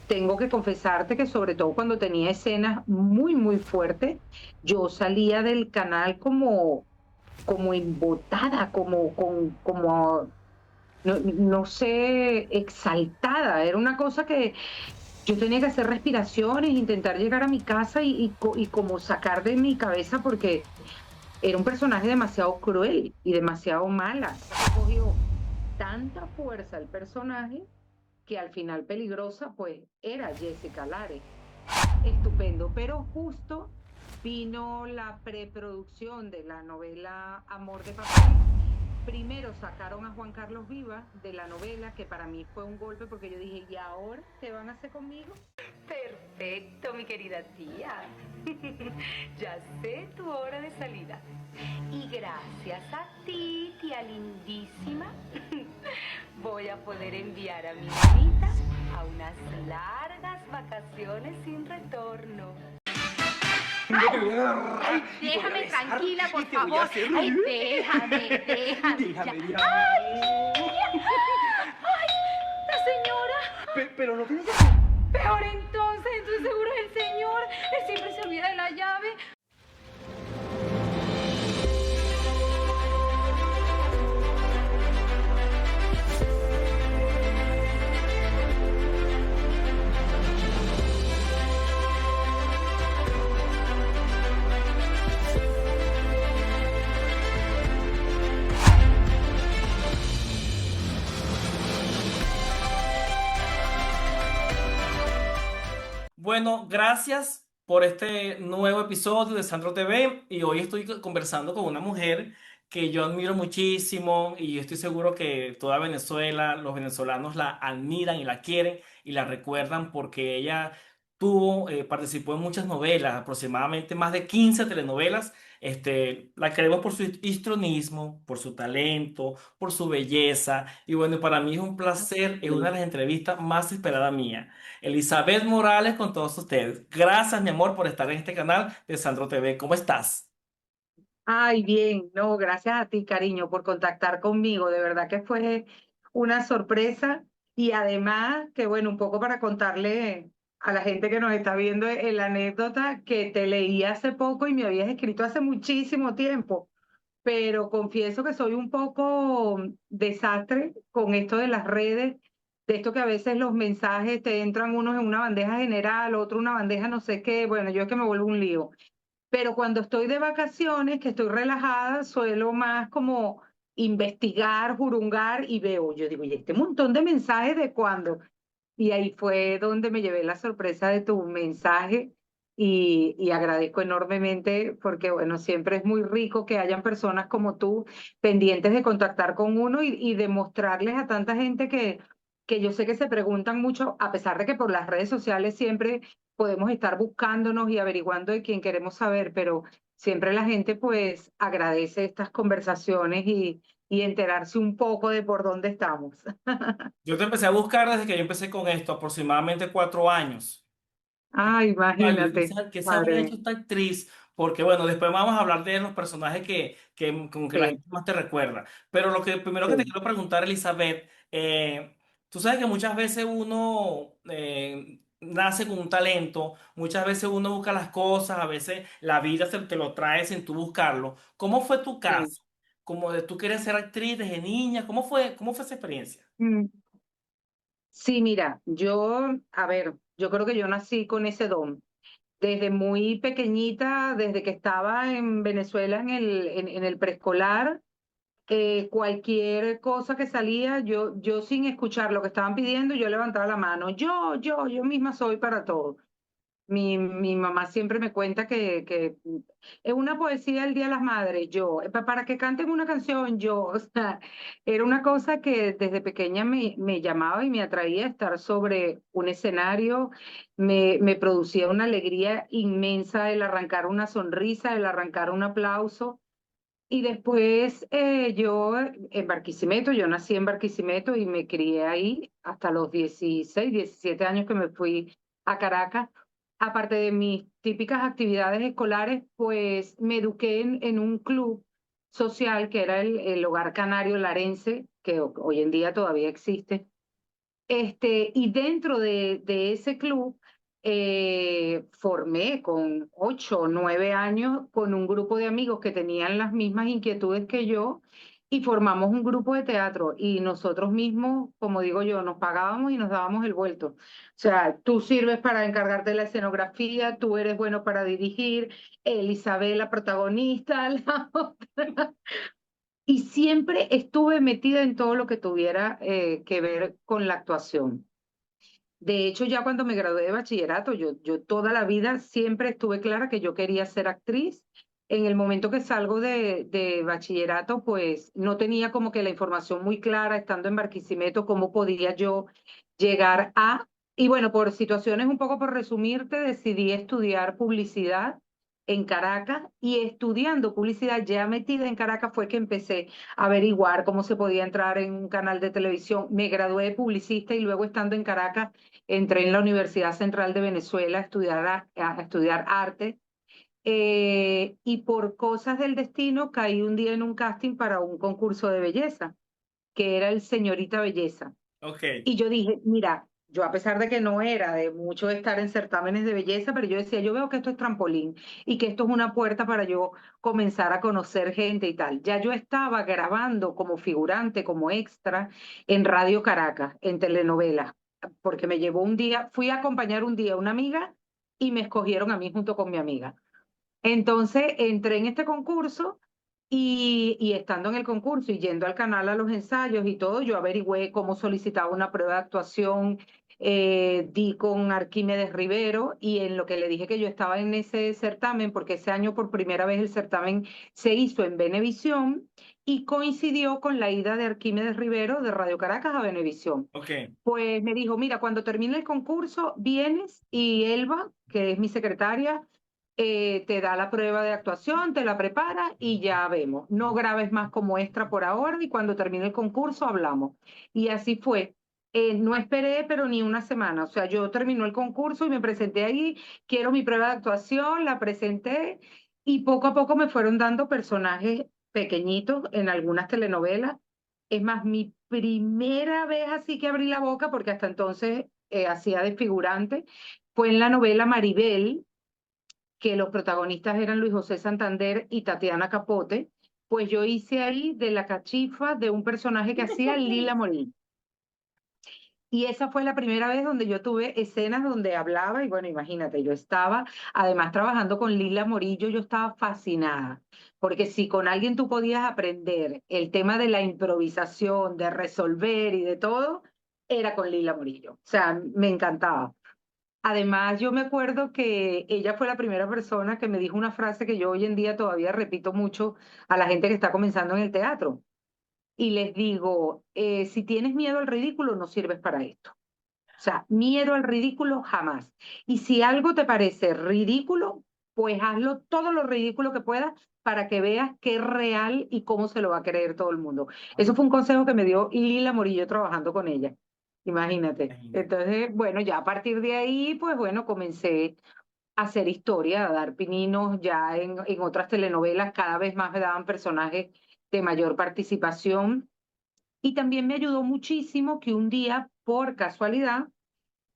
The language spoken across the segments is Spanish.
tengo que confesarte que sobre todo cuando tenía escenas muy, muy fuertes, yo salía del canal como embotada, no sé, exaltada. Era una cosa que yo tenía que hacer respiraciones, intentar llegar a mi casa y como sacar de mi cabeza porque era un personaje demasiado cruel y demasiado mala. Entonces cogió tanta fuerza el personaje que al final peligrosa, pues era Jessica Lares. Estupendo, pero justo vino la preproducción de la novela Amor de Papel. Primero sacaron a Juan Carlos Viva de la novela, que para mí fue un golpe porque yo dije, ¿y ahora qué van a hacer conmigo? Perfecto, mi querida tía. Ya sé tu hora de salida. Y gracias a ti, tía lindísima, voy a poder enviar a mi mamita a unas largas vacaciones sin retorno. Yo te voy a agarrar y te voy a Déjame besar tranquila, por y te voy a favor. hacer... Ay, déjame. Déjame ya. Ay, la señora. Pero no tienes que... Peor entonces seguro es el señor. Él siempre se olvida de la llave. Bueno, gracias por este nuevo episodio de Sandro TV y hoy estoy conversando con una mujer que yo admiro muchísimo y estoy seguro que toda Venezuela, los venezolanos la admiran y la quieren y la recuerdan porque ella participó en muchas novelas, aproximadamente más de 15 telenovelas. La queremos por su histrionismo, por su talento, por su belleza y bueno, para mí es un placer, es una de las entrevistas más esperadas mía. Elizabeth Morales con todos ustedes. Gracias, mi amor, por estar en este canal de Sandro TV. ¿Cómo estás? Ay, bien, no, gracias a ti, cariño, por contactar conmigo. De verdad que fue una sorpresa y además que, bueno, un poco para contarle a la gente que nos está viendo la anécdota que te leí hace poco y me habías escrito hace muchísimo tiempo, pero confieso que soy un poco desastre con esto de las redes, de esto que a veces los mensajes te entran unos en una bandeja general, otro una bandeja no sé qué, bueno, yo es que me vuelvo un lío. Pero cuando estoy de vacaciones, que estoy relajada, suelo más como investigar, jurungar y veo, yo digo, ¿y este montón de mensajes de cuándo? Y ahí fue donde me llevé la sorpresa de tu mensaje y agradezco enormemente porque, bueno, siempre es muy rico que hayan personas como tú pendientes de contactar con uno y demostrarles a tanta gente que yo sé que se preguntan mucho, a pesar de que por las redes sociales siempre podemos estar buscándonos y averiguando de quién queremos saber, pero siempre la gente pues agradece estas conversaciones y enterarse un poco de por dónde estamos. Yo te empecé a buscar desde que yo empecé con esto, aproximadamente 4 años. Ah, Ay, yo, imagínate, ¿qué se habrá madre hecho mía. esta actriz? Porque bueno, después vamos a hablar de los personajes que como que la Sí, gente más te recuerda. Pero lo que primero que te sí. quiero preguntar, Elizabeth, tú sabes que muchas veces uno nace con un talento, muchas veces uno busca las cosas, a veces la vida te lo trae sin tú buscarlo. ¿Cómo fue tu Sí. caso? Como de tú querías ser actriz desde niña, cómo fue esa experiencia? Mm. Sí, mira, a ver, yo creo que yo nací con ese don. Desde muy pequeñita, desde que estaba en Venezuela en el preescolar, cualquier cosa que salía, yo sin escuchar lo que estaban pidiendo, yo levantaba la mano. Yo misma soy para todo. Mi mamá siempre me cuenta que es una poesía el Día de las Madres, para que canten una canción, o sea, era una cosa que desde pequeña me llamaba y me atraía estar sobre un escenario, me producía una alegría inmensa el arrancar una sonrisa, el arrancar un aplauso. Y después en Barquisimeto, yo nací en Barquisimeto y me crié ahí hasta los 16 17 años que me fui a Caracas. Aparte de mis típicas actividades escolares, pues me eduqué en un club social que era el Hogar Canario Larense, que hoy en día todavía existe. Y dentro de ese club formé con 8 o 9 años con un grupo de amigos que tenían las mismas inquietudes que yo y formamos un grupo de teatro y nosotros mismos, como digo yo, nos pagábamos y nos dábamos el vuelto. O sea, tú sirves para encargarte de la escenografía, tú eres bueno para dirigir, Elizabeth, la protagonista, la otra. Y siempre estuve metida en todo lo que tuviera que ver con la actuación. De hecho, ya cuando me gradué de bachillerato, yo toda la vida siempre estuve clara que yo quería ser actriz. En el momento que salgo de bachillerato, pues no tenía como que la información muy clara, estando en Barquisimeto, cómo podía yo llegar a... Y bueno, por situaciones un poco por resumirte, decidí estudiar publicidad en Caracas y estudiando publicidad ya metida en Caracas fue que empecé a averiguar cómo se podía entrar en un canal de televisión. Me gradué de publicista y luego estando en Caracas entré en la Universidad Central de Venezuela a estudiar arte y por cosas del destino caí un día en un casting para un concurso de belleza, que era el Señorita Belleza. Ok. Y yo dije, mira, yo a pesar de que no era de mucho estar en certámenes de belleza, pero yo decía, yo veo que esto es trampolín y que esto es una puerta para yo comenzar a conocer gente y tal. Ya yo estaba grabando como figurante, como extra en Radio Caracas, en telenovelas, porque me llevó un día, fui a acompañar un día a una amiga y me escogieron a mí junto con mi amiga. Entonces entré en este concurso y estando en el concurso y yendo al canal a los ensayos y todo, yo averigüé cómo solicitaba una prueba de actuación, di con Arquímedes Rivero y en lo que le dije que yo estaba en ese certamen, porque ese año por primera vez el certamen se hizo en Venevisión y coincidió con la ida de Arquímedes Rivero de Radio Caracas a Venevisión. Ok. Pues me dijo, mira, cuando termine el concurso, vienes y Elba, que es mi secretaria, te da la prueba de actuación, te la prepara y ya vemos. No grabes más como extra por ahora y cuando termine el concurso hablamos. Y así fue. No esperé, pero ni una semana. O sea, yo terminó el concurso y me presenté ahí, quiero mi prueba de actuación, la presenté y poco a poco me fueron dando personajes pequeñitos en algunas telenovelas. Es más, mi primera vez así que abrí la boca, porque hasta entonces hacía de figurante, fue en la novela Maribel, que los protagonistas eran Luis José Santander y Tatiana Capote, pues yo hice ahí de la cachifa de un personaje que hacía Lila Morín. Y esa fue la primera vez donde yo tuve escenas donde hablaba y bueno, imagínate, yo estaba además trabajando con Lila Morillo, yo estaba fascinada, porque si con alguien tú podías aprender el tema de la improvisación, de resolver y de todo, era con Lila Morillo. O sea, me encantaba. Además, yo me acuerdo que ella fue la primera persona que me dijo una frase que yo hoy en día todavía repito mucho a la gente que está comenzando en el teatro. Y les digo, si tienes miedo al ridículo, no sirves para esto. O sea, miedo al ridículo jamás. Y si algo te parece ridículo, pues hazlo todo lo ridículo que puedas para que veas qué es real y cómo se lo va a creer todo el mundo. Eso fue un consejo que me dio Lila Morillo trabajando con ella. Imagínate. Imagínate. Entonces, bueno, ya a partir de ahí, pues bueno, comencé a hacer historia, a dar pininos ya en otras telenovelas, cada vez más me daban personajes de mayor participación. Y también me ayudó muchísimo que un día, por casualidad,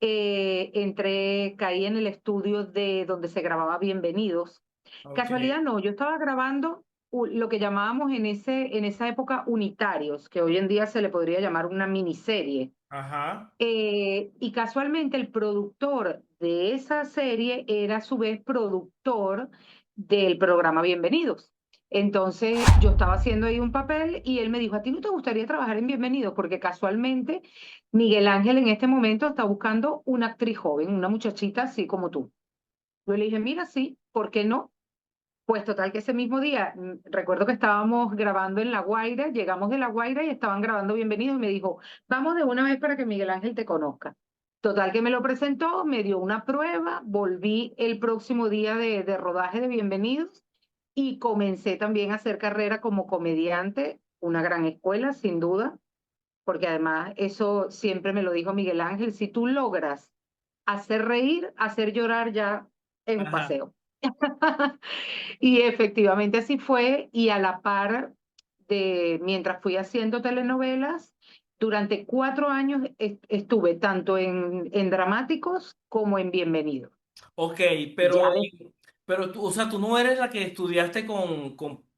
caí en el estudio de donde se grababa Bienvenidos. Ok. Casualidad no, yo estaba grabando lo que llamábamos en esa época unitarios, que hoy en día se le podría llamar una miniserie. Ajá. Y casualmente el productor de esa serie era a su vez productor del programa Bienvenidos. Entonces yo estaba haciendo ahí un papel y él me dijo, ¿a ti no te gustaría trabajar en Bienvenidos? Porque casualmente Miguel Ángel en este momento está buscando una actriz joven, una muchachita así como tú. Yo le dije, mira, sí, ¿por qué no? Pues total que ese mismo día, recuerdo que estábamos grabando en La Guaira, llegamos de La Guaira y estaban grabando Bienvenidos y me dijo, vamos de una vez para que Miguel Ángel te conozca. Total que me lo presentó, me dio una prueba, volví el próximo día de rodaje de Bienvenidos y comencé también a hacer carrera como comediante, una gran escuela, sin duda, porque además eso siempre me lo dijo Miguel Ángel, si tú logras hacer reír, hacer llorar ya es un Ajá. paseo. Y efectivamente así fue, y a la par de, mientras fui haciendo telenovelas, Durante 4 años estuve tanto en dramáticos como en Bienvenido. Ok, Ya pero tú, o sea, tú no eres la que estudiaste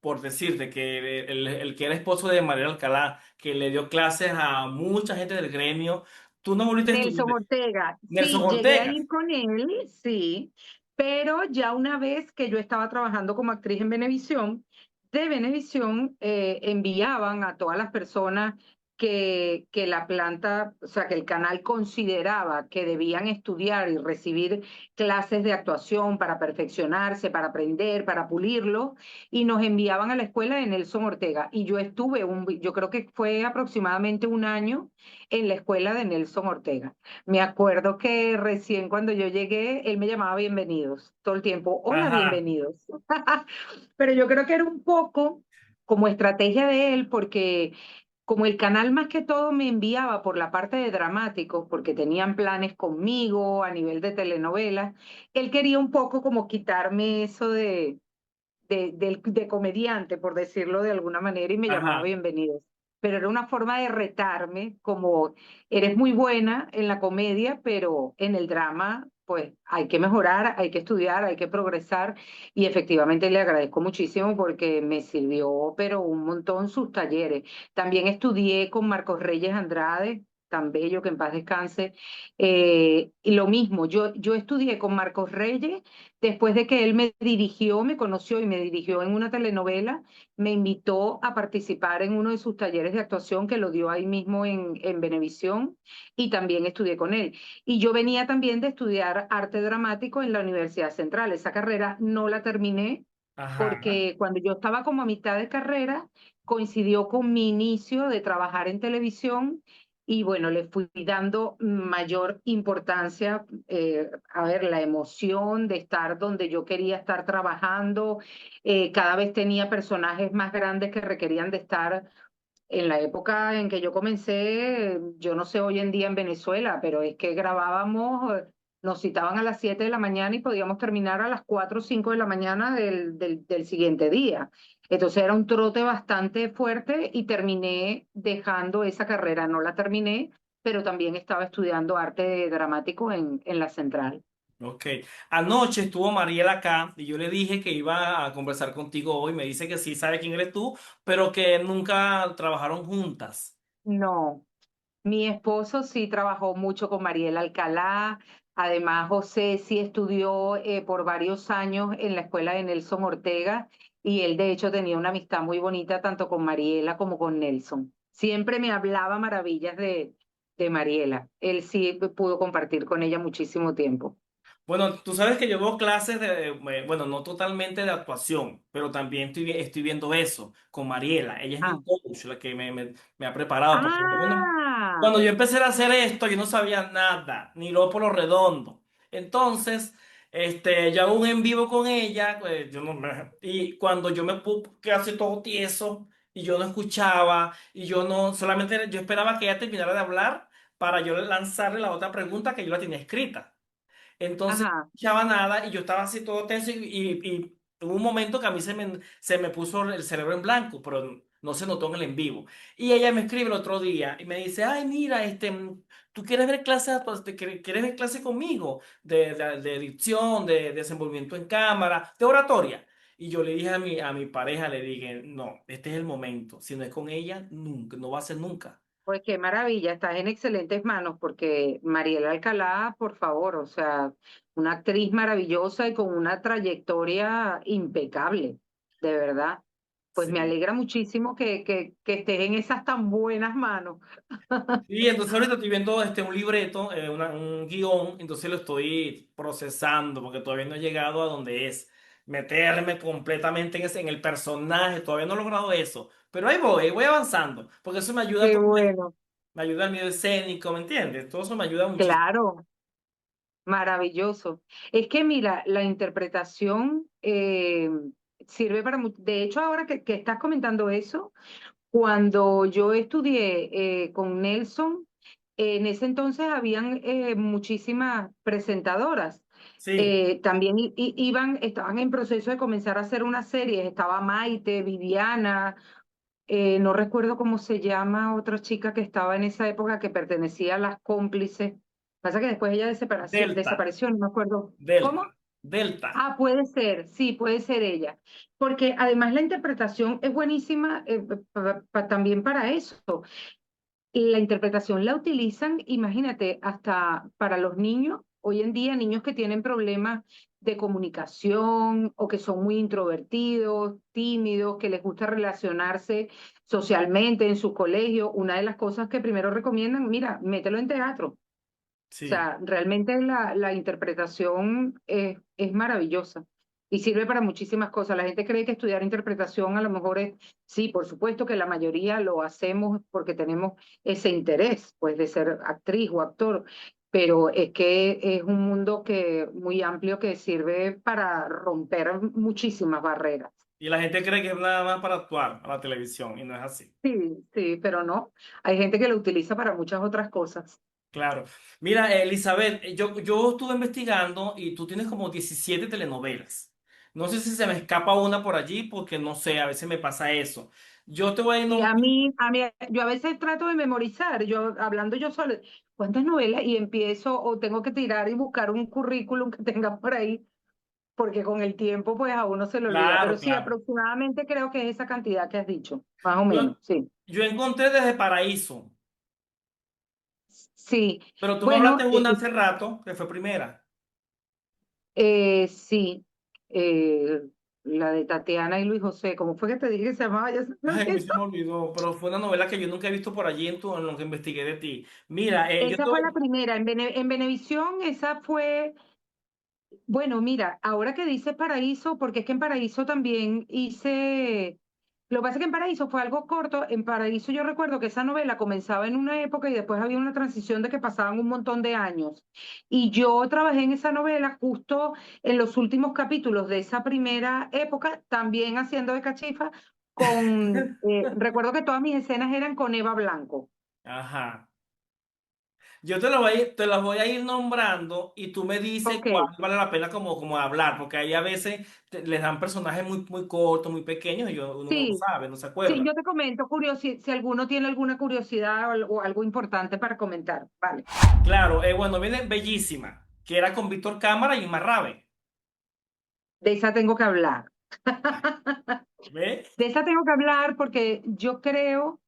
por decirte, que el que era esposo de María Alcalá, que le dio clases a mucha gente del gremio. Tú no volviste a estudiar. Nelson Ortega, Nelson sí, llegué a Ortega. ir con él, sí, pero ya una vez que yo estaba trabajando como actriz en Venevisión, de Venevisión enviaban a todas las personas que la planta, o sea, que el canal consideraba que debían estudiar y recibir clases de actuación para perfeccionarse, para aprender, para pulirlo, y nos enviaban a la escuela de Nelson Ortega. Y yo estuve, yo creo que fue aproximadamente un año en la escuela de Nelson Ortega. Me acuerdo que recién cuando yo llegué, él me llamaba bienvenidos todo el tiempo. Hola, Ajá, bienvenidos. Pero yo creo que era un poco como estrategia de él, porque como el canal más que todo me enviaba por la parte de dramáticos, porque tenían planes conmigo a nivel de telenovelas, él quería un poco como quitarme eso de comediante, por decirlo de alguna manera, y me llamaba ajá. bienvenidos. Pero era una forma de retarme, como eres muy buena en la comedia, pero en el drama, pues hay que mejorar, hay que estudiar, hay que progresar. Y efectivamente le agradezco muchísimo porque me sirvió, pero un montón sus talleres. También estudié con Marcos Reyes Andrade, tan bello que en paz descanse. Y lo mismo, yo estudié con Marcos Reyes. Después de que él me dirigió, me conoció y me dirigió en una telenovela, me invitó a participar en uno de sus talleres de actuación que lo dio ahí mismo en Venevisión y también estudié con él. Y yo venía también de estudiar arte dramático en la Universidad Central. Esa carrera no la terminé Ajá. porque cuando yo estaba como a mitad de carrera, coincidió con mi inicio de trabajar en televisión y bueno, le fui dando mayor importancia, a ver, la emoción de estar donde yo quería estar trabajando. Cada vez tenía personajes más grandes que requerían de estar en la época en que yo comencé. Yo no sé hoy en día en Venezuela, pero es que grabábamos, nos citaban a las 7 de la mañana y podíamos terminar a las 4 o 5 de la mañana del siguiente día. Entonces era un trote bastante fuerte y terminé dejando esa carrera. No la terminé, pero también estaba estudiando arte dramático en la Central. Ok. Anoche estuvo Mariela acá y yo le dije que iba a conversar contigo hoy. Me dice que sí sabe quién eres tú, pero que nunca trabajaron juntas. No. Mi esposo sí trabajó mucho con Mariela Alcalá. Además, José sí estudió por varios años en la escuela de Nelson Ortega y él de hecho tenía una amistad muy bonita tanto con Mariela como con Nelson. Siempre me hablaba maravillas de Mariela. Él sí pudo compartir con ella muchísimo tiempo. Bueno, tú sabes que yo veo clases bueno, no totalmente de actuación, pero también estoy viendo eso con Mariela. Ella es Ah, mi coach, la que me ha preparado, porque ah, cuando yo empecé a hacer esto, yo no sabía nada, ni lo por lo redondo. Entonces, yo hago un en vivo con ella, pues, y cuando yo me quedé todo tieso, y yo no escuchaba, y yo no, solamente yo esperaba que ella terminara de hablar para yo lanzarle la otra pregunta que yo la tenía escrita. Entonces no ajá. escuchaba nada y yo estaba así todo tenso y hubo un momento que a mí se me puso el cerebro en blanco, pero no se notó en el en vivo. Y ella me escribe el otro día y me dice, ay, mira, ¿tú quieres ver clases, pues, quieres ver clases conmigo de dicción, de desenvolvimiento en cámara, de oratoria? Y yo le dije a mi pareja, le dije, no, este es el momento. Si no es con ella, nunca, no va a ser nunca. Pues qué maravilla, estás en excelentes manos porque Mariela Alcalá, por favor, o sea, una actriz maravillosa y con una trayectoria impecable, de verdad. Pues me Sí. alegra muchísimo que estés en esas tan buenas manos. Y entonces ahorita estoy viendo un libreto, un guión, entonces lo estoy procesando porque todavía no he llegado a donde es meterme completamente en el personaje, todavía no he logrado eso, pero ahí voy avanzando, porque eso me ayuda, Qué bueno, me ayuda al medio escénico, ¿me entiendes? Todo eso me ayuda muchísimo. claro, maravilloso. Es que mira, la interpretación sirve para mucho. De hecho, ahora que estás comentando eso, cuando yo estudié con Nelson, en ese entonces habían muchísimas presentadoras. Sí, También estaban en proceso de comenzar a hacer una serie. Estaba Maite, Viviana, no recuerdo cómo se llama otra chica que estaba en esa época que pertenecía a las cómplices. Pasa que después ella Delta, desapareció, no me acuerdo. Delta, ¿Cómo? Delta. Ah, puede ser, sí, puede ser ella. Porque además la interpretación es buenísima también para eso. La interpretación la utilizan, imagínate, hasta para los niños, hoy en día, niños que tienen problemas de comunicación o que son muy introvertidos, tímidos, que les gusta relacionarse socialmente en su colegio. Una de las cosas que primero recomiendan, mira, mételo en teatro. O Sí. sea, realmente la interpretación es maravillosa y sirve para muchísimas cosas. La gente cree que estudiar interpretación a lo mejor es, sí, por supuesto que la mayoría lo hacemos porque tenemos ese interés, pues, de ser actriz o actor, pero es que es un mundo que muy amplio que sirve para romper muchísimas barreras. Y la gente cree que es nada más para actuar a la televisión y no es así. Sí, sí, pero no. Hay gente que lo utiliza para muchas otras cosas. Claro. Mira, Elizabeth, yo estuve investigando y tú tienes como 17 telenovelas. No sé si se me escapa una por allí porque no sé, a veces me pasa eso. Yo te voy a ir Y a mí, yo a veces trato de memorizar, yo hablando yo sola, ¿cuántas novelas? Y empiezo, o tengo que tirar y buscar un currículum que tenga por ahí, porque con el tiempo, pues a uno se le olvida. Pero claro, sí, claro. aproximadamente creo que es esa cantidad que has dicho, más o Yo, menos, sí. yo encontré Desde Paraíso, Sí, pero tú me hablaste bueno, de una hace rato que fue primera. sí, eh, la de Tatiana y Luis José, ¿cómo fue que te dije que se llamaba? Ya se me Ay, a mí se olvidó. me olvidó, pero fue una novela que yo nunca he visto por allí en lo que investigué de ti. Mira, yo Esa te fue la voy- primera, en Venevisión, esa fue. Bueno, mira, ahora que dices Paraíso, porque es que en Paraíso también hice, lo que pasa es que en Paraíso fue algo corto, en Paraíso yo recuerdo que esa novela comenzaba en una época y después había una transición de que pasaban un montón de años. Y yo trabajé en esa novela justo en los últimos capítulos de esa primera época, también haciendo de cachifa, recuerdo que todas mis escenas eran con Eva Blanco. Ajá. Yo te las voy a ir nombrando y tú me dices Ok, cuál vale la pena como hablar, porque ahí a veces les dan personajes muy cortos, muy pequeños y uno no lo sí. sabe, no se Sí, acuerda. yo te comento, si alguno tiene alguna curiosidad o algo importante para comentar. Vale. Claro, bueno, viene Bellísima, que era con Víctor Cámara y Marrabe. De esa tengo que hablar. ¿Ve? De esa tengo que hablar porque yo creo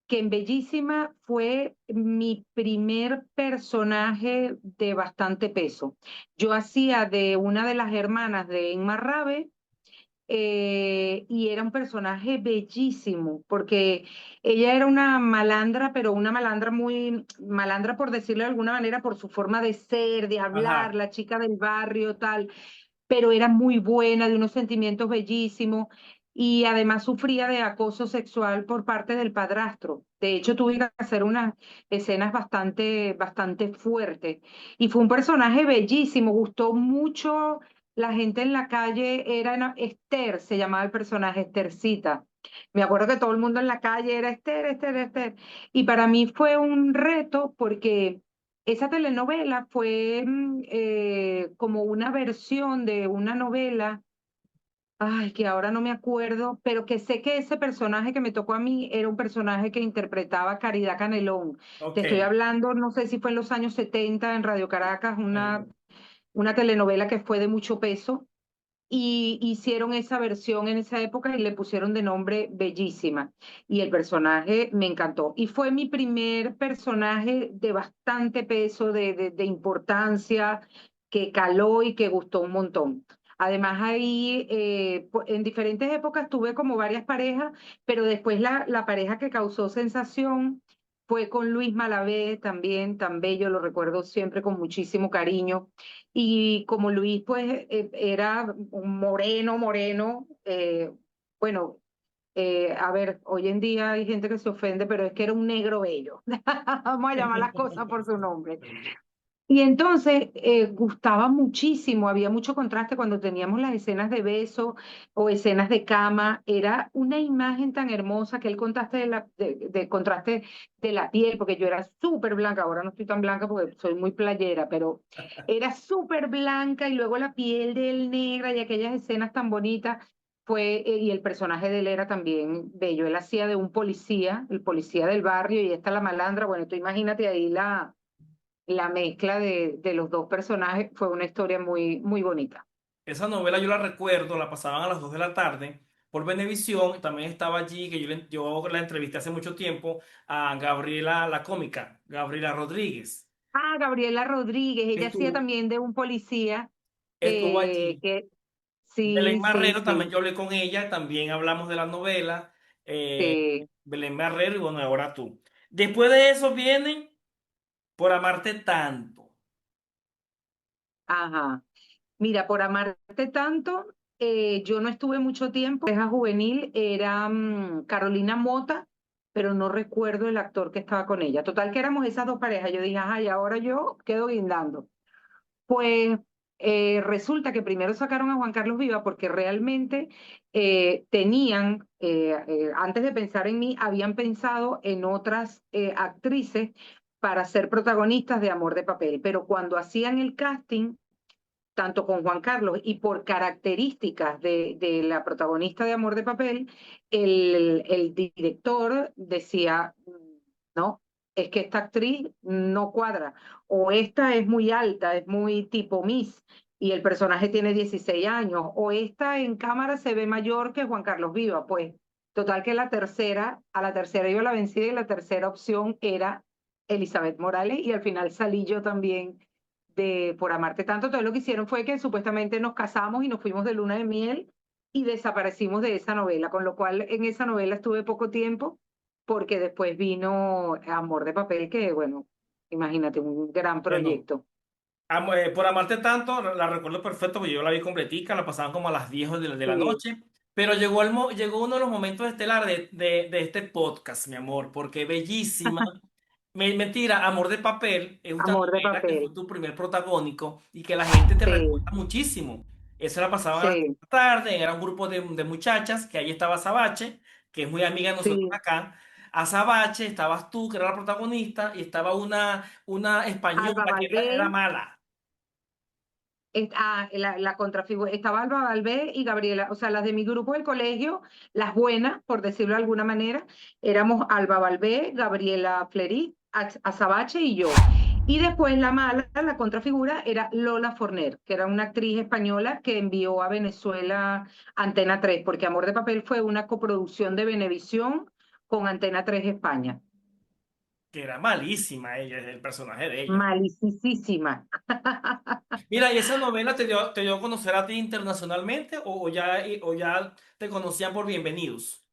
que en Bellísima fue mi primer personaje de bastante peso. Yo hacía de una de las hermanas de Emma Rabe y era un personaje bellísimo, porque ella era una malandra, pero una malandra muy malandra, por decirlo de alguna manera, por su forma de ser, de hablar, Ajá, la chica del barrio, tal, pero era muy buena, de unos sentimientos bellísimos. Y además sufría de acoso sexual por parte del padrastro. De hecho, tuve que hacer unas escenas bastante fuertes. Y fue un personaje bellísimo, gustó mucho la gente en la calle, era Esther, se llamaba el personaje, Esthercita. Me acuerdo que todo el mundo en la calle era Esther, Esther, Esther. Y para mí fue un reto porque esa telenovela fue como una versión de una novela, ay, que ahora no me acuerdo, pero que sé que ese personaje que me tocó a mí era un personaje que interpretaba Caridad Canelón. Te ok. estoy hablando, no sé si fue en los años 70 en Radio Caracas, una telenovela que fue de mucho peso y hicieron esa versión en esa época y le pusieron de nombre Bellísima. Y el personaje me encantó. Y fue mi primer personaje de bastante peso, de importancia, que caló y que gustó un montón. Además, ahí en diferentes épocas tuve como varias parejas, pero después la pareja que causó sensación fue con Luis Malavé, también tan bello, lo recuerdo siempre con muchísimo cariño. Y como Luis, pues, era un moreno, bueno, a ver, hoy en día hay gente que se ofende, pero es que era un negro bello. Vamos a llamar las cosas por su nombre. Y entonces gustaba muchísimo, había mucho contraste cuando teníamos las escenas de beso o escenas de cama, era una imagen tan hermosa que el contraste de contraste de la piel, porque yo era súper blanca, ahora no estoy tan blanca porque soy muy playera, pero era súper blanca y luego la piel de él negra y aquellas escenas tan bonitas. y el personaje de él era también bello. Él hacía de un policía, el policía del barrio, y esta la malandra. Bueno, tú imagínate ahí la mezcla de los dos personajes. Fue una historia muy, muy bonita. Esa novela yo la recuerdo, la pasaban a las 2 de la tarde por Venevisión. También estaba allí, que yo la entrevisté hace mucho tiempo, a Gabriela, la cómica, Gabriela Rodríguez. Ah, Gabriela Rodríguez, ella hacía Estuvo, también de un policía estuvo allí. que Belén sí, sí, Marrero, también sí, yo hablé con ella, también hablamos de la novela. sí, Belén Marrero y bueno, ahora tú. Después de eso vienen Por amarte tanto. ajá. Mira, por amarte tanto, yo no estuve mucho tiempo. La pareja juvenil era Carolina Mota, pero no recuerdo el actor que estaba con ella. Total que éramos esas dos parejas. Yo dije, ay, ahora yo quedo guindando. Pues resulta que primero sacaron a Juan Carlos Viva porque realmente antes de pensar en mí, habían pensado en otras actrices para ser protagonistas de Amor de Papel. Pero cuando hacían el casting tanto con Juan Carlos y por características de la protagonista de Amor de Papel, el director decía, no, es que esta actriz no cuadra, o esta es muy alta, es muy tipo Miss, y el personaje tiene 16 años, o esta en cámara se ve mayor que Juan Carlos Viva, pues total que a la tercera yo la vencida y la tercera opción era Elizabeth Morales y al final salí yo también de Por amarte tanto. Entonces lo que hicieron fue que supuestamente nos casamos y nos fuimos de luna de miel y desaparecimos de esa novela, con lo cual en esa novela estuve poco tiempo porque después vino Amor de Papel, que bueno, imagínate, un gran Bueno, proyecto. Por amarte tanto, la recuerdo perfecto porque yo la vi completica, la pasaban como a las 10 de la Sí. noche. Pero llegó uno de los momentos estelares de este podcast, mi amor, porque bellísima. Mentira, Amor de Papel es una Amor de novela que Papel, fue tu primer protagónico y que la gente te sí, recuerda muchísimo. Esa la pasaban a las 3 sí, de la tarde, era un grupo de muchachas, que ahí estaba Sabache, que es muy amiga de nosotros sí. acá. A Sabache estabas tú, que era la protagonista, y estaba una Alba española que era Valvé, mala. la contrafigura, estaba Alba Valvé y Gabriela, o sea, las de mi grupo del colegio, las buenas, por decirlo de alguna manera, éramos Alba Valvé, Gabriela Flerí, Azabache y yo. Y después la mala, la contrafigura, era Lola Forner, que era una actriz española que envió a Venezuela Antena 3, porque Amor de Papel fue una coproducción de Venevisión con Antena 3 España. Que era malísima ella, el personaje de ella. Malicísima. Mira, ¿y esa novela te dio a conocer a ti internacionalmente o ya te conocían por Bienvenidos?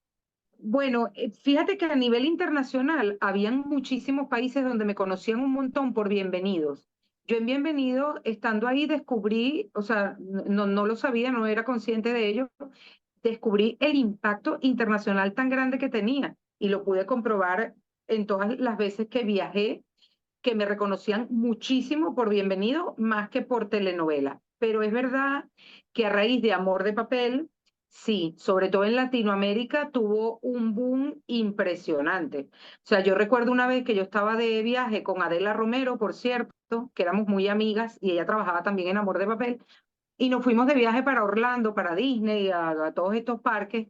Bueno, fíjate que a nivel internacional habían muchísimos países donde me conocían un montón por Bienvenidos. Yo en Bienvenido, estando ahí, descubrí, o sea, no lo sabía, no era consciente de ello, descubrí el impacto internacional tan grande que tenía y lo pude comprobar en todas las veces que viajé, que me reconocían muchísimo por Bienvenido más que por telenovela. Pero es verdad que a raíz de Amor de Papel, sí, sobre todo en Latinoamérica, tuvo un boom impresionante. O sea, yo recuerdo una vez que yo estaba de viaje con Adela Romero, por cierto, que éramos muy amigas y ella trabajaba también en Amor de Papel, y nos fuimos de viaje para Orlando, para Disney, a todos estos parques.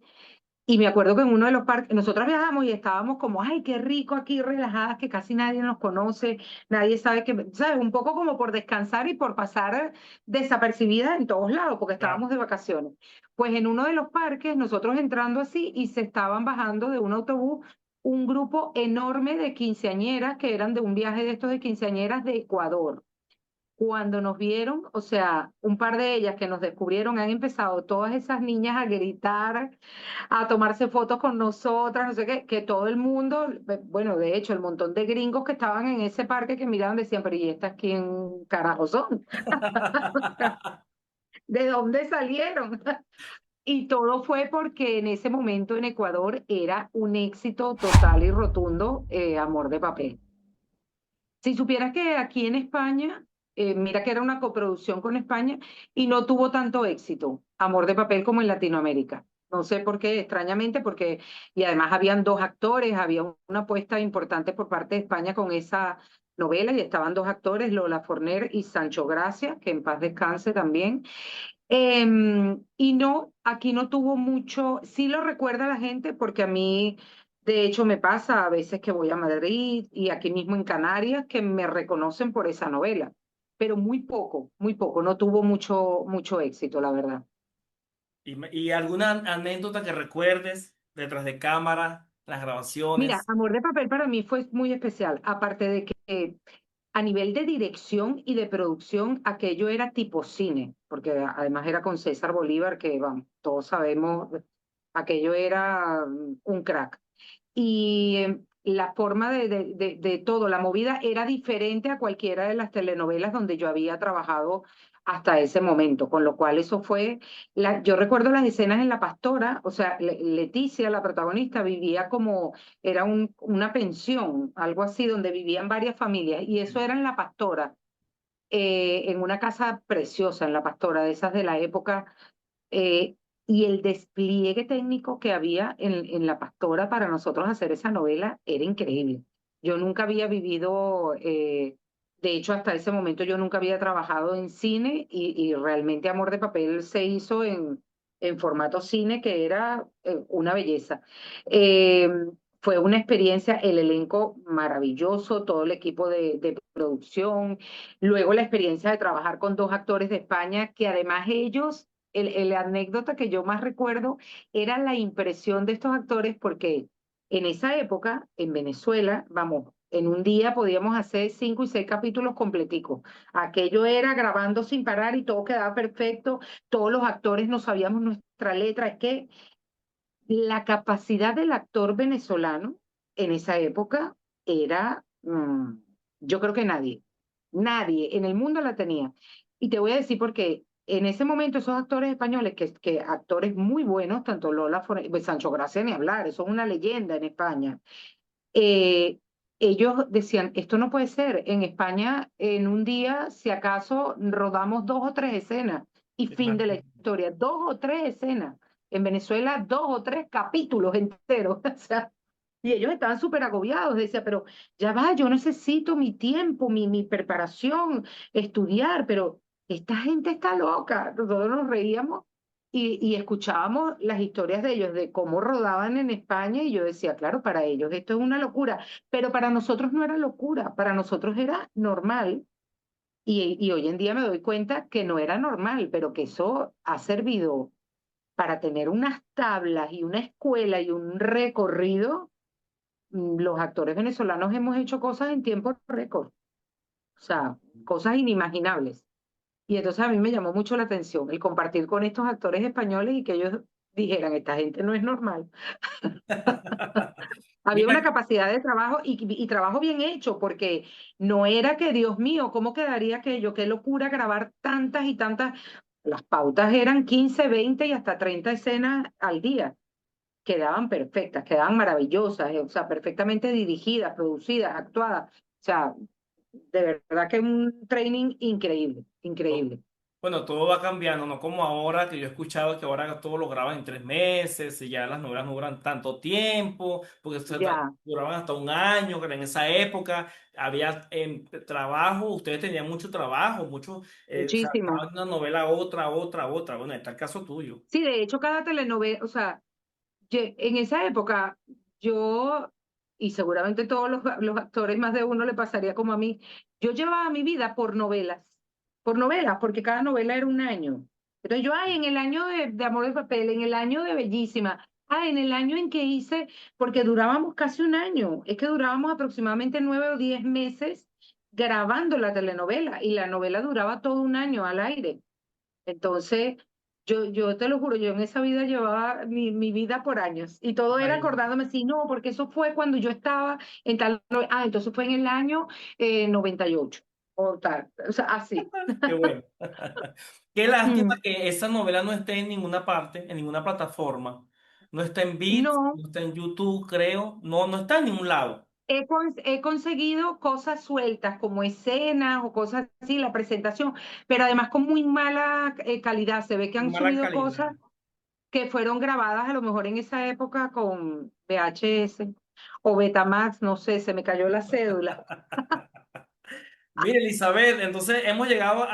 Y me acuerdo que en uno de los parques, nosotras viajamos y estábamos como, ay, qué rico aquí, relajadas, que casi nadie nos conoce, nadie sabe que, ¿sabes? Un poco como por descansar y por pasar desapercibidas en todos lados, porque Claro. estábamos de vacaciones. Pues en uno de los parques, nosotros entrando así y se estaban bajando de un autobús un grupo enorme de quinceañeras que eran de un viaje de estos de quinceañeras de Ecuador. Cuando nos vieron, o sea, un par de ellas que nos descubrieron, han empezado todas esas niñas a gritar, a tomarse fotos con nosotras, no sé qué, que todo el mundo, bueno, de hecho, el montón de gringos que estaban en ese parque que miraban decían, pero ¿y estas quién carajo son? ¿De dónde salieron? Y todo fue porque en ese momento en Ecuador era un éxito total y rotundo, Amor de Papel. Si supieras que aquí en España, mira que era una coproducción con España y no tuvo tanto éxito, Amor de Papel, como en Latinoamérica. No sé por qué, extrañamente, porque, y además habían dos actores, había una apuesta importante por parte de España con esa novela y estaban dos actores, Lola Forner y Sancho Gracia, que en paz descanse también. Y no, aquí no tuvo mucho, sí lo recuerda la gente porque a mí, de hecho, me pasa a veces que voy a Madrid y aquí mismo en Canarias que me reconocen por esa novela, pero muy poco, no tuvo mucho éxito, la verdad. Y alguna anécdota que recuerdes detrás de cámara, las Mira, grabaciones. Amor de Papel para mí fue muy especial, aparte de que a nivel de dirección y de producción, aquello era tipo cine, porque además era con César Bolívar, que vamos, todos sabemos, aquello era un crack. Y la forma de todo, la movida era diferente a cualquiera de las telenovelas donde yo había trabajado hasta ese momento, con lo cual eso fue, yo recuerdo las escenas en La Pastora, o sea, Leticia, la protagonista, vivía como, era una pensión, algo así, donde vivían varias familias, y eso era en La Pastora, en una casa preciosa en La Pastora, de esas de la época eh, y el despliegue técnico que había en La Pastora para nosotros hacer esa novela era increíble. Yo nunca había vivido, de hecho hasta ese momento yo nunca había trabajado en cine y realmente Amor de Papel se hizo en formato cine que era una belleza. Eh, Fue una experiencia, el elenco maravilloso, todo el equipo de producción, luego la experiencia de trabajar con dos actores de España que además ellos la anécdota que yo más recuerdo era la impresión de estos actores porque en esa época, en Venezuela, vamos, en un día podíamos hacer 5 y 6 capítulos completicos. Aquello era grabando sin parar y todo quedaba perfecto. Todos los actores no sabíamos nuestra letra. Es que la capacidad del actor venezolano en esa época era, yo creo que nadie en el mundo la tenía. Y te voy a decir porque en ese momento esos actores españoles, que actores muy buenos, tanto pues Sancho Gracia ni hablar, eso es una leyenda en España, eh, ellos decían, esto no puede ser, en España en un día, si acaso, rodamos 2 o 3 escenas y fin de la historia, 2 o 3 escenas. En Venezuela, 2 o 3 capítulos enteros. O sea, y ellos estaban súper agobiados, decía, pero ya va, yo necesito mi tiempo, mi preparación, estudiar, pero esta gente está loca. Nosotros nos reíamos y escuchábamos las historias de ellos, de cómo rodaban en España, y yo decía, claro, para ellos esto es una locura, pero para nosotros no era locura, para nosotros era normal, y hoy en día me doy cuenta que no era normal, pero que eso ha servido para tener unas tablas y una escuela y un recorrido. Los actores venezolanos hemos hecho cosas en tiempo récord, o sea, cosas inimaginables. Y entonces a mí me llamó mucho la atención el compartir con estos actores españoles y que ellos dijeran, esta gente no es normal. Había una Mira, capacidad de trabajo y trabajo bien hecho, porque no era que, Dios mío, ¿cómo quedaría aquello? Qué locura grabar tantas y tantas. Las pautas eran 15, 20 y hasta 30 escenas al día. Quedaban perfectas, quedaban maravillosas, o sea, perfectamente dirigidas, producidas, actuadas. O sea, de verdad que un training increíble, o- increíble. bueno, todo va cambiando, no como ahora que yo he escuchado que ahora todo lo graban en 3 meses y ya las novelas no duran tanto tiempo, porque Ya, duraban hasta un año, que en esa época había trabajo, ustedes tenían mucho trabajo, mucho, muchísimo. saltaban una novela, otra. Bueno, está el caso tuyo. Sí, de hecho, cada telenovela, o sea, en esa época, yo, y seguramente todos los actores, más de uno le pasaría como a mí, yo llevaba mi vida por novelas, porque cada novela era un año. Entonces yo, ay, en el año de Amor de Papel, en el año de Bellísima, en el año en que hice, porque durábamos casi un año, es que durábamos aproximadamente 9 o 10 meses grabando la telenovela, y la novela duraba todo un año al aire. Entonces, yo te lo juro, yo en esa vida llevaba mi vida por años y todo era Ay, acordándome, sí, no, porque eso fue cuando yo estaba en tal, entonces fue en el año 98 o tal, o sea, así. qué bueno. Qué lástima Mm. que esa novela no esté en ninguna parte, en ninguna plataforma. No está en Vids, No, no está en YouTube, creo. No, no está en ningún lado. he conseguido cosas sueltas como escenas o cosas así, la presentación, pero además con muy mala calidad. Se ve que han Mala subido calidad. cosas que fueron grabadas a lo mejor en esa época con VHS o Betamax, no sé, se me cayó la cédula. Mire, Elizabeth, entonces hemos llegado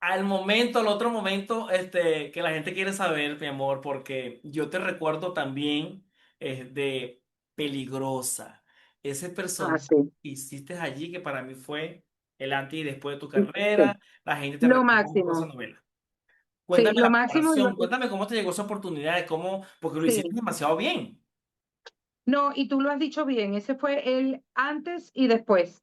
al momento, al otro momento, que la gente quiere saber, mi amor, porque yo te recuerdo también de Peligrosa. Ese Ah, personaje sí, que hiciste allí, que para mí fue el antes y después de tu sí, carrera, la gente te lo recuerda por esa máximo, novela. sí, Cuéntame lo la máximo, preparación, cuéntame cómo te llegó esa oportunidad, de cómo, porque lo hiciste sí. demasiado bien. No, y tú lo has dicho bien, ese fue el antes y después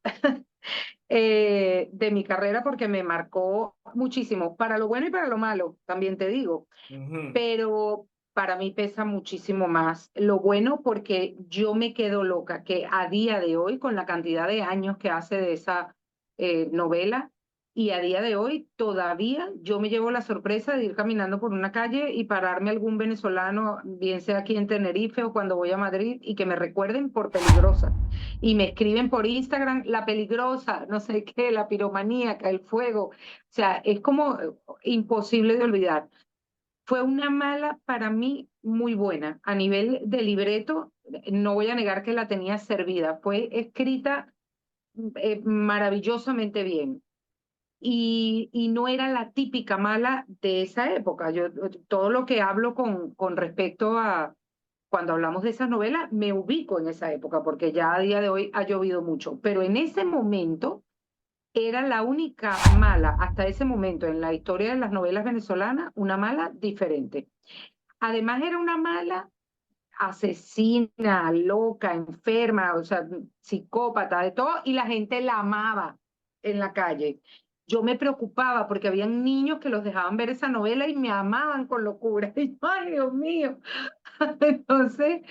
de mi carrera porque me marcó muchísimo, para lo bueno y para lo malo, también te digo, Ujú, pero para mí pesa muchísimo más lo bueno porque yo me quedo loca que a día de hoy, con la cantidad de años que hace de esa novela, y a día de hoy todavía yo me llevo la sorpresa de ir caminando por una calle y pararme algún venezolano, bien sea aquí en Tenerife o cuando voy a Madrid, y que me recuerden por Peligrosa. Y me escriben por Instagram, la peligrosa, no sé qué, la piromaníaca, el fuego. O sea, es como imposible de olvidar. Fue una mala para mí muy buena. A nivel de libreto, no voy a negar que la tenía servida. Fue escrita maravillosamente bien. Y no era la típica mala de esa época. Yo todo lo que hablo con respecto a cuando hablamos de esa novela, me ubico en esa época, porque ya a día de hoy ha llovido mucho. Pero en ese momento era la única mala, hasta ese momento en la historia de las novelas venezolanas, una mala diferente. Además era una mala asesina, loca, enferma, o sea, psicópata, de todo, y la gente la amaba en la calle. Yo me preocupaba porque habían niños que los dejaban ver esa novela y me amaban con locura. Y yo, ay, Dios mío. Entonces,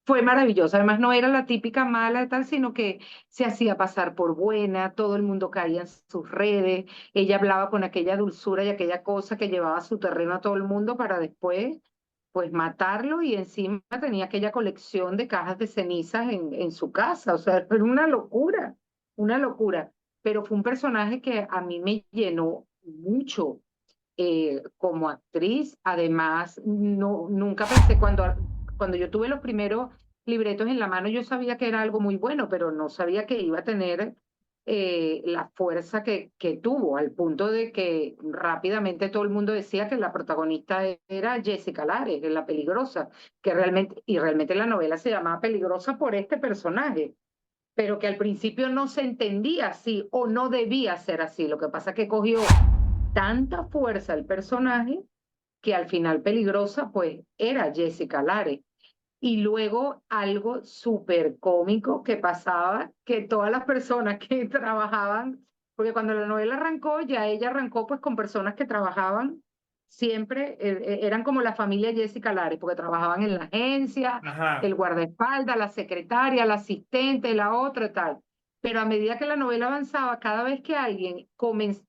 fue maravilloso. Además, no era la típica mala y tal, sino que se hacía pasar por buena, todo el mundo caía en sus redes, ella hablaba con aquella dulzura y aquella cosa que llevaba a su terreno a todo el mundo para después, pues, matarlo, y encima tenía aquella colección de cajas de cenizas en su casa. O sea, era una locura, una locura. Pero fue un personaje que a mí me llenó mucho como actriz. Además, no, nunca pensé, cuando yo tuve los primeros libretos en la mano, yo sabía que era algo muy bueno, pero no sabía que iba a tener la fuerza que tuvo, al punto de que rápidamente todo el mundo decía que la protagonista era Jessica Lares, de La Peligrosa, y realmente la novela se llamaba Peligrosa por este personaje, pero que al principio no se entendía así o no debía ser así. Lo que pasa es que cogió tanta fuerza el personaje que al final Peligrosa pues era Jessica Lares. Y luego algo súper cómico que pasaba, que todas las personas que trabajaban, porque cuando la novela arrancó, ya ella arrancó pues con personas que trabajaban siempre, eran como la familia Jessica Lares, porque trabajaban en la agencia, el ajá. guardaespaldas, la secretaria, la asistente, la otra y tal. Pero a medida que la novela avanzaba, cada vez que alguien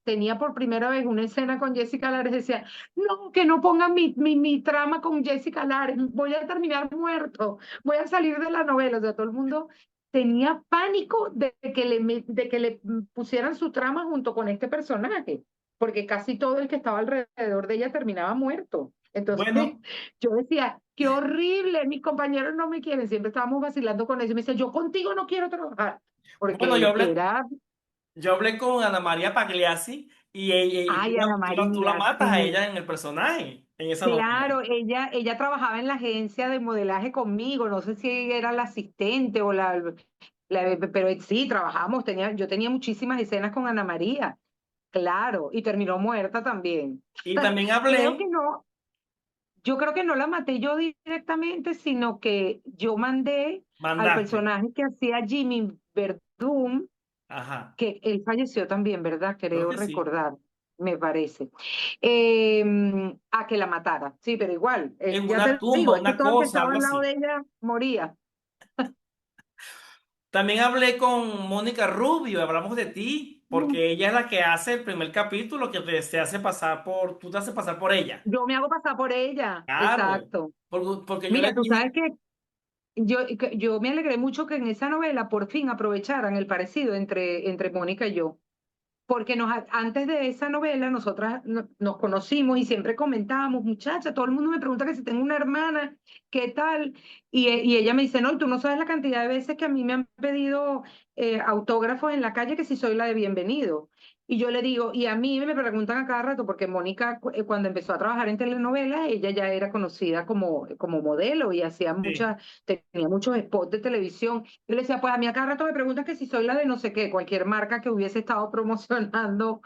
tenía por primera vez una escena con Jessica Lares, decía, no, que no pongan mi trama con Jessica Lares, voy a terminar muerto, voy a salir de la novela. O sea, todo el mundo tenía pánico de que le pusieran su trama junto con este personaje, porque casi todo el que estaba alrededor de ella terminaba muerto. Entonces Bueno, yo decía, qué horrible, mis compañeros no me quieren, siempre estábamos vacilando con eso. Y me decía, yo contigo no quiero trabajar, bueno, porque era, yo hablé con Ana María Pagliassi y ay, Ana tú la María, matas a sí. ella en el personaje, en esa novela. Claro, ella trabajaba en la agencia de modelaje conmigo, no sé si era la asistente o pero sí, trabajamos, yo tenía muchísimas escenas con Ana María, claro, y terminó muerta también. Y también Creo que hablé, no, yo creo que no la maté yo directamente, sino que yo mandé al mandaste. personaje que hacía Jimmy Verdún, Ajá, que él falleció también, ¿verdad? creo Creo que sí. recordar, me parece. A que la matara. Sí, pero igual, En ya una te tumba, digo, es que una todo el que cosa, estaba algo al lado de así. ella moría. También hablé con Mónica Rubio, hablamos de ti, Mm. porque ella es la que hace el primer capítulo que se hace pasar tú te haces pasar por ella. Yo me hago pasar por ella, Claro, exacto. porque yo le Mira, tú sabes dije, que yo me alegré mucho que en esa novela por fin aprovecharan el parecido entre Mónica y yo. Porque antes de esa novela nosotras nos conocimos y siempre comentábamos, muchacha, todo el mundo me pregunta que si tengo una hermana, ¿qué tal? Y ella me dice, no, y tú no sabes la cantidad de veces que a mí me han pedido autógrafos en la calle, que si soy la de Bienvenido. Y yo le digo, y a mí me preguntan a cada rato, porque Mónica cuando empezó a trabajar en telenovelas, ella ya era conocida como modelo y hacía Sí. tenía muchos spots de televisión. Yo le decía, pues a mí a cada rato me preguntan que si soy la de no sé qué, cualquier marca que hubiese estado promocionando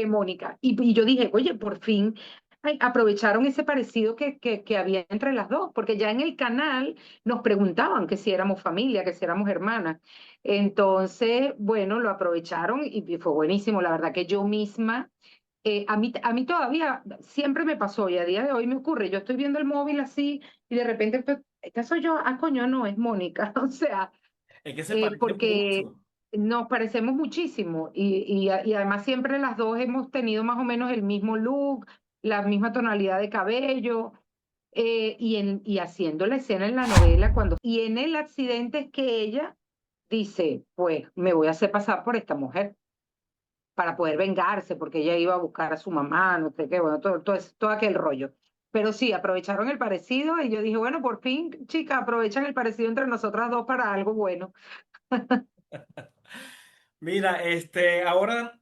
Mónica. Y yo dije, oye, por fin ay, aprovecharon ese parecido que había entre las dos, porque ya en el canal nos preguntaban que si éramos familia, que si éramos hermanas. Entonces, bueno, lo aprovecharon y fue buenísimo. La verdad que yo misma, a mí todavía siempre me pasó y a día de hoy me ocurre. Yo estoy viendo el móvil así y de repente, pues, ¿esta soy yo? Ah, coño, no, es Mónica. O sea, Es que se parece porque mucho. nos parecemos muchísimo y además siempre las dos hemos tenido más o menos el mismo look, la misma tonalidad de cabello y haciendo la escena en la novela y en el accidente es que ella dice, pues me voy a hacer pasar por esta mujer para poder vengarse porque ella iba a buscar a su mamá, no sé qué, bueno, todo aquel rollo. Pero sí, aprovecharon el parecido y yo dije, bueno, por fin, chicas, aprovechan el parecido entre nosotras dos para algo bueno. Mira, ahora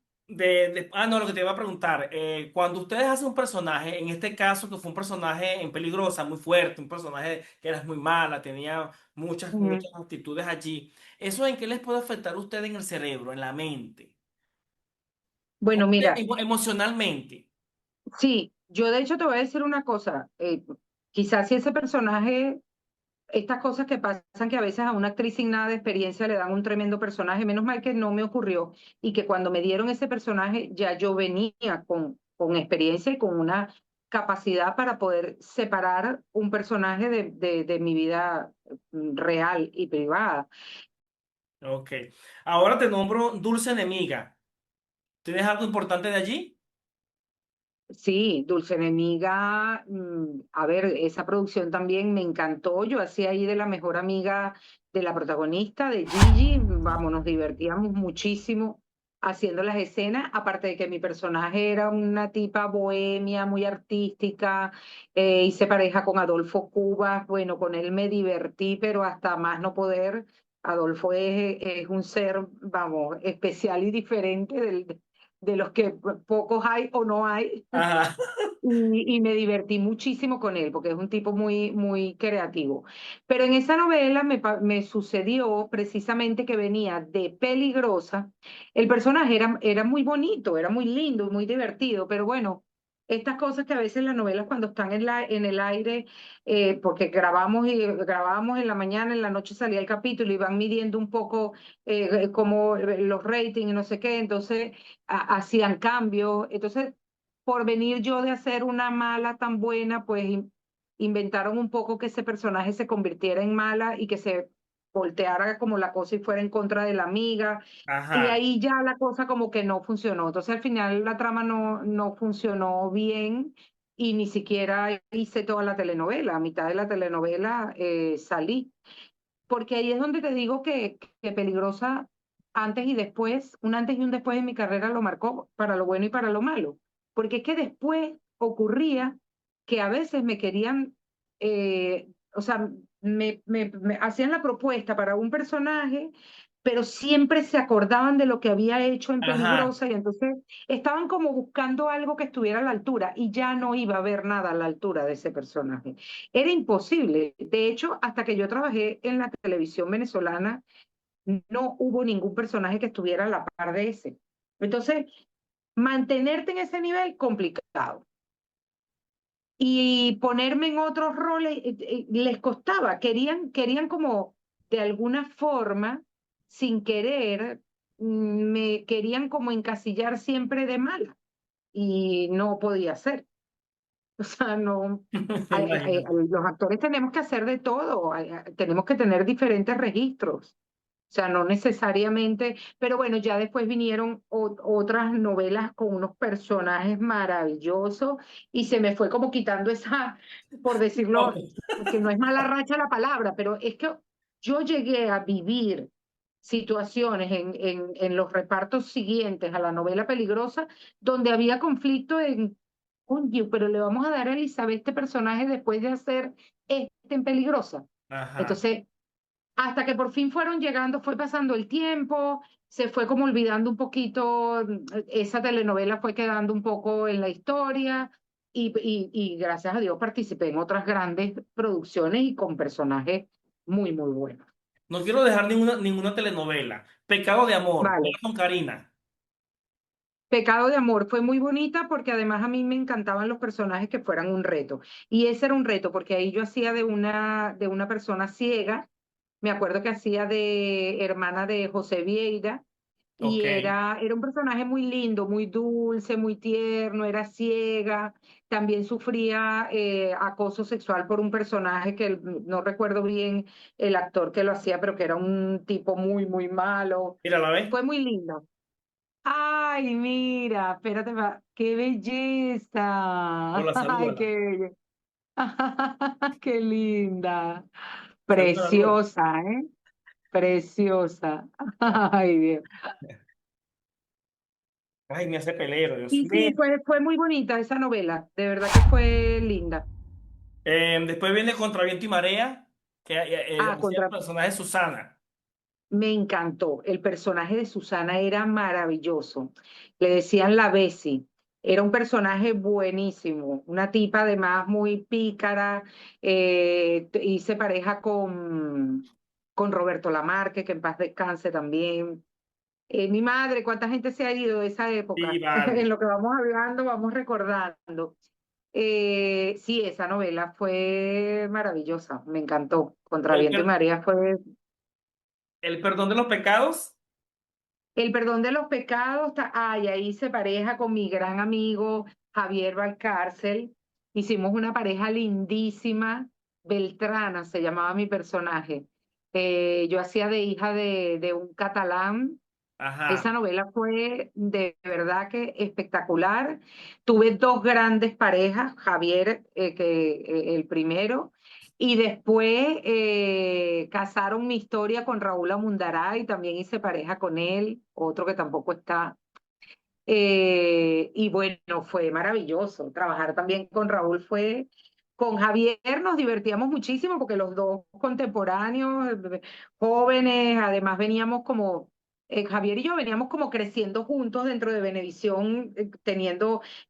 no, lo que te iba a preguntar, cuando ustedes hacen un personaje, en este caso que fue un personaje en Peligrosa, muy fuerte, un personaje que era muy mala, tenía Ujú. muchas actitudes allí, ¿eso en qué les puede afectar a ustedes en el cerebro, en la mente? Bueno, mira, Emocionalmente. sí, yo de hecho te voy a decir una cosa, quizás si ese personaje, estas cosas que pasan que a veces a una actriz sin nada de experiencia le dan un tremendo personaje, menos mal que no me ocurrió y que cuando me dieron ese personaje ya yo venía con experiencia y con una capacidad para poder separar un personaje de mi vida real y privada. Ok. Ahora te nombro Dulce Enemiga. ¿Tienes algo importante de allí? Sí, Dulce Enemiga, a ver, esa producción también me encantó. Yo hacía ahí de la mejor amiga de la protagonista, de Gigi. Vamos, nos divertíamos muchísimo haciendo las escenas, aparte de que mi personaje era una tipa bohemia, muy artística, hice pareja con Adolfo Cubas. Bueno, con él me divertí, pero hasta más no poder. Adolfo es un ser, vamos, especial y diferente de los que pocos hay o no hay. Ajá. Y me divertí muchísimo con él, porque es un tipo muy creativo. Pero en esa novela me sucedió precisamente que venía de Peligrosa. El personaje era muy bonito, era muy lindo, muy divertido, pero bueno, estas cosas que a veces las novelas cuando están en el aire, porque grabábamos en la mañana, en la noche salía el capítulo y van midiendo un poco como los ratings y no sé qué, entonces hacían cambios. Entonces por venir yo de hacer una mala tan buena, pues inventaron un poco que ese personaje se convirtiera en mala y que se volteara como la cosa y fuera en contra de la amiga. Y Ajá. ahí ya la cosa como que no funcionó. Entonces al final la trama no funcionó bien y ni siquiera hice toda la telenovela. A mitad de la telenovela salí. Porque ahí es donde te digo que Peligrosa antes y después, un antes y un después en mi carrera lo marcó para lo bueno y para lo malo. Porque es que después ocurría que a veces me querían, o sea, me hacían la propuesta para un personaje, pero siempre se acordaban de lo que había hecho en Ajá. Peligrosa y entonces estaban como buscando algo que estuviera a la altura y ya no iba a haber nada a la altura de ese personaje. Era imposible. De hecho, hasta que yo trabajé en la televisión venezolana, no hubo ningún personaje que estuviera a la par de ese. Entonces, mantenerte en ese nivel, complicado. Y ponerme en otros roles, les costaba. Querían como, de alguna forma, sin querer, me querían como encasillar siempre de mala. Y no podía ser. O sea, no, Me imagino. los actores tenemos que hacer de todo, tenemos que tener diferentes registros. O sea, no necesariamente, pero bueno, ya después vinieron otras novelas con unos personajes maravillosos y se me fue como quitando esa, por decirlo, Ok. que no es mala racha la palabra, pero es que yo llegué a vivir situaciones en los repartos siguientes a la novela Peligrosa donde había conflicto en, oye, pero le vamos a dar a Elizabeth este personaje después de hacer este en Peligrosa. Ajá. Entonces, hasta que por fin fueron llegando, fue pasando el tiempo, se fue como olvidando un poquito, esa telenovela fue quedando un poco en la historia y gracias a Dios participé en otras grandes producciones y con personajes muy, muy buenos. No quiero dejar ninguna telenovela. Pecado de amor, Vale. era con Karina. Pecado de amor fue muy bonita porque además a mí me encantaban los personajes que fueran un reto. Y ese era un reto porque ahí yo hacía de una persona ciega. Me acuerdo que hacía de hermana de José Vieira y Ok. era un personaje muy lindo, muy dulce, muy tierno, era ciega. También sufría acoso sexual por un personaje que no recuerdo bien el actor que lo hacía, pero que era un tipo muy, muy malo. Mira, ¿la ves? Fue muy lindo. Ay, mira, espérate, qué belleza. Hola, Ay, salúdala. qué bella. Qué linda. Salúdala, Lola. Preciosa, ¿eh? Preciosa. Ay, Dios. Ay, me hace pelero, Dios Y mío. sí, fue muy bonita esa novela. De verdad que fue linda. Después viene Contra Viento y Marea, que Ah, hacía el contra. personaje de Susana. Me encantó. El personaje de Susana era maravilloso. Le decían la Bessie. Era un personaje buenísimo. Una tipa además muy pícara. Hice pareja con Roberto Lamarque, que en paz descanse también. Mi madre, cuánta gente se ha ido de esa Sí, época. En vale. lo que vamos hablando, vamos recordando. Sí, esa novela fue maravillosa. Me encantó. Contra El, Viento y per- María fue. el perdón de los pecados. El perdón de los pecados, y ahí se pareja con mi gran amigo Javier Valcárcel. Hicimos una pareja lindísima, Beltrana se llamaba mi personaje. Yo hacía de hija de un catalán. Ajá. Esa novela fue de verdad que espectacular. Tuve dos grandes parejas, Javier, el primero, y después casaron mi historia con Raúl Amundaray, también hice pareja con él, otro que tampoco está. Y bueno, fue maravilloso. Trabajar también con Raúl fue. Con Javier nos divertíamos muchísimo porque los dos contemporáneos, jóvenes, además veníamos como, Javier y yo veníamos como creciendo juntos dentro de Venevisión,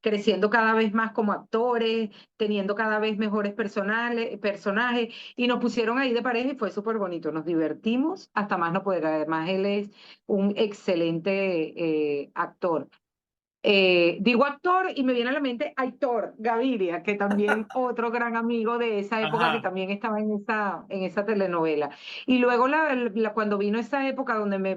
creciendo cada vez más como actores, teniendo cada vez mejores personajes, y nos pusieron ahí de pareja y fue súper bonito. Nos divertimos hasta más no poder. Además, él es un excelente actor. Digo actor y me viene a la mente Aitor Gaviria, que también otro gran amigo de esa época que Ajá. también estaba en esa telenovela. Y luego cuando vino esa época donde me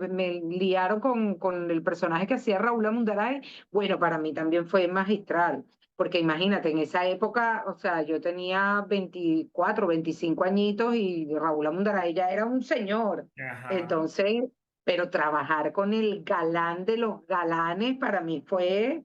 liaron con el personaje que hacía Raúl Amundaray, bueno, para mí también fue magistral, porque imagínate, en esa época, o sea, yo tenía 24 25 añitos y Raúl Amundaray ya era un señor. Ajá. Entonces, pero trabajar con el galán de los galanes para mí fue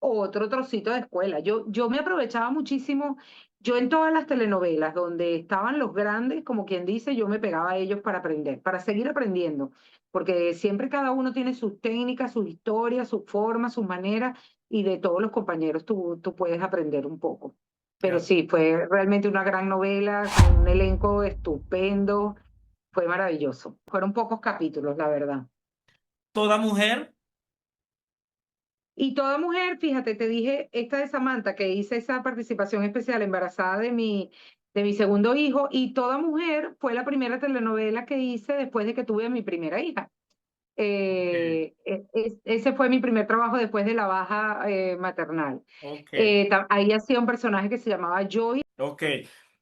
otro trocito de escuela. Yo me aprovechaba muchísimo, yo en todas las telenovelas donde estaban los grandes, como quien dice, yo me pegaba a ellos para aprender, para seguir aprendiendo, porque siempre cada uno tiene sus técnicas, sus historias, sus formas, sus maneras, y de todos los compañeros tú puedes aprender un poco. Pero Ya. sí, fue realmente una gran novela, con un elenco estupendo, fue maravilloso. Fueron pocos capítulos, la verdad. Toda mujer. Y toda mujer, fíjate, te dije, esta de Samantha, que hice esa participación especial embarazada de mi segundo hijo, y toda mujer fue la primera telenovela que hice después de que tuve a mi primera hija. Ok. Ese fue mi primer trabajo después de la baja maternal. Ok. Ahí hacía un personaje que se llamaba Joy Ok.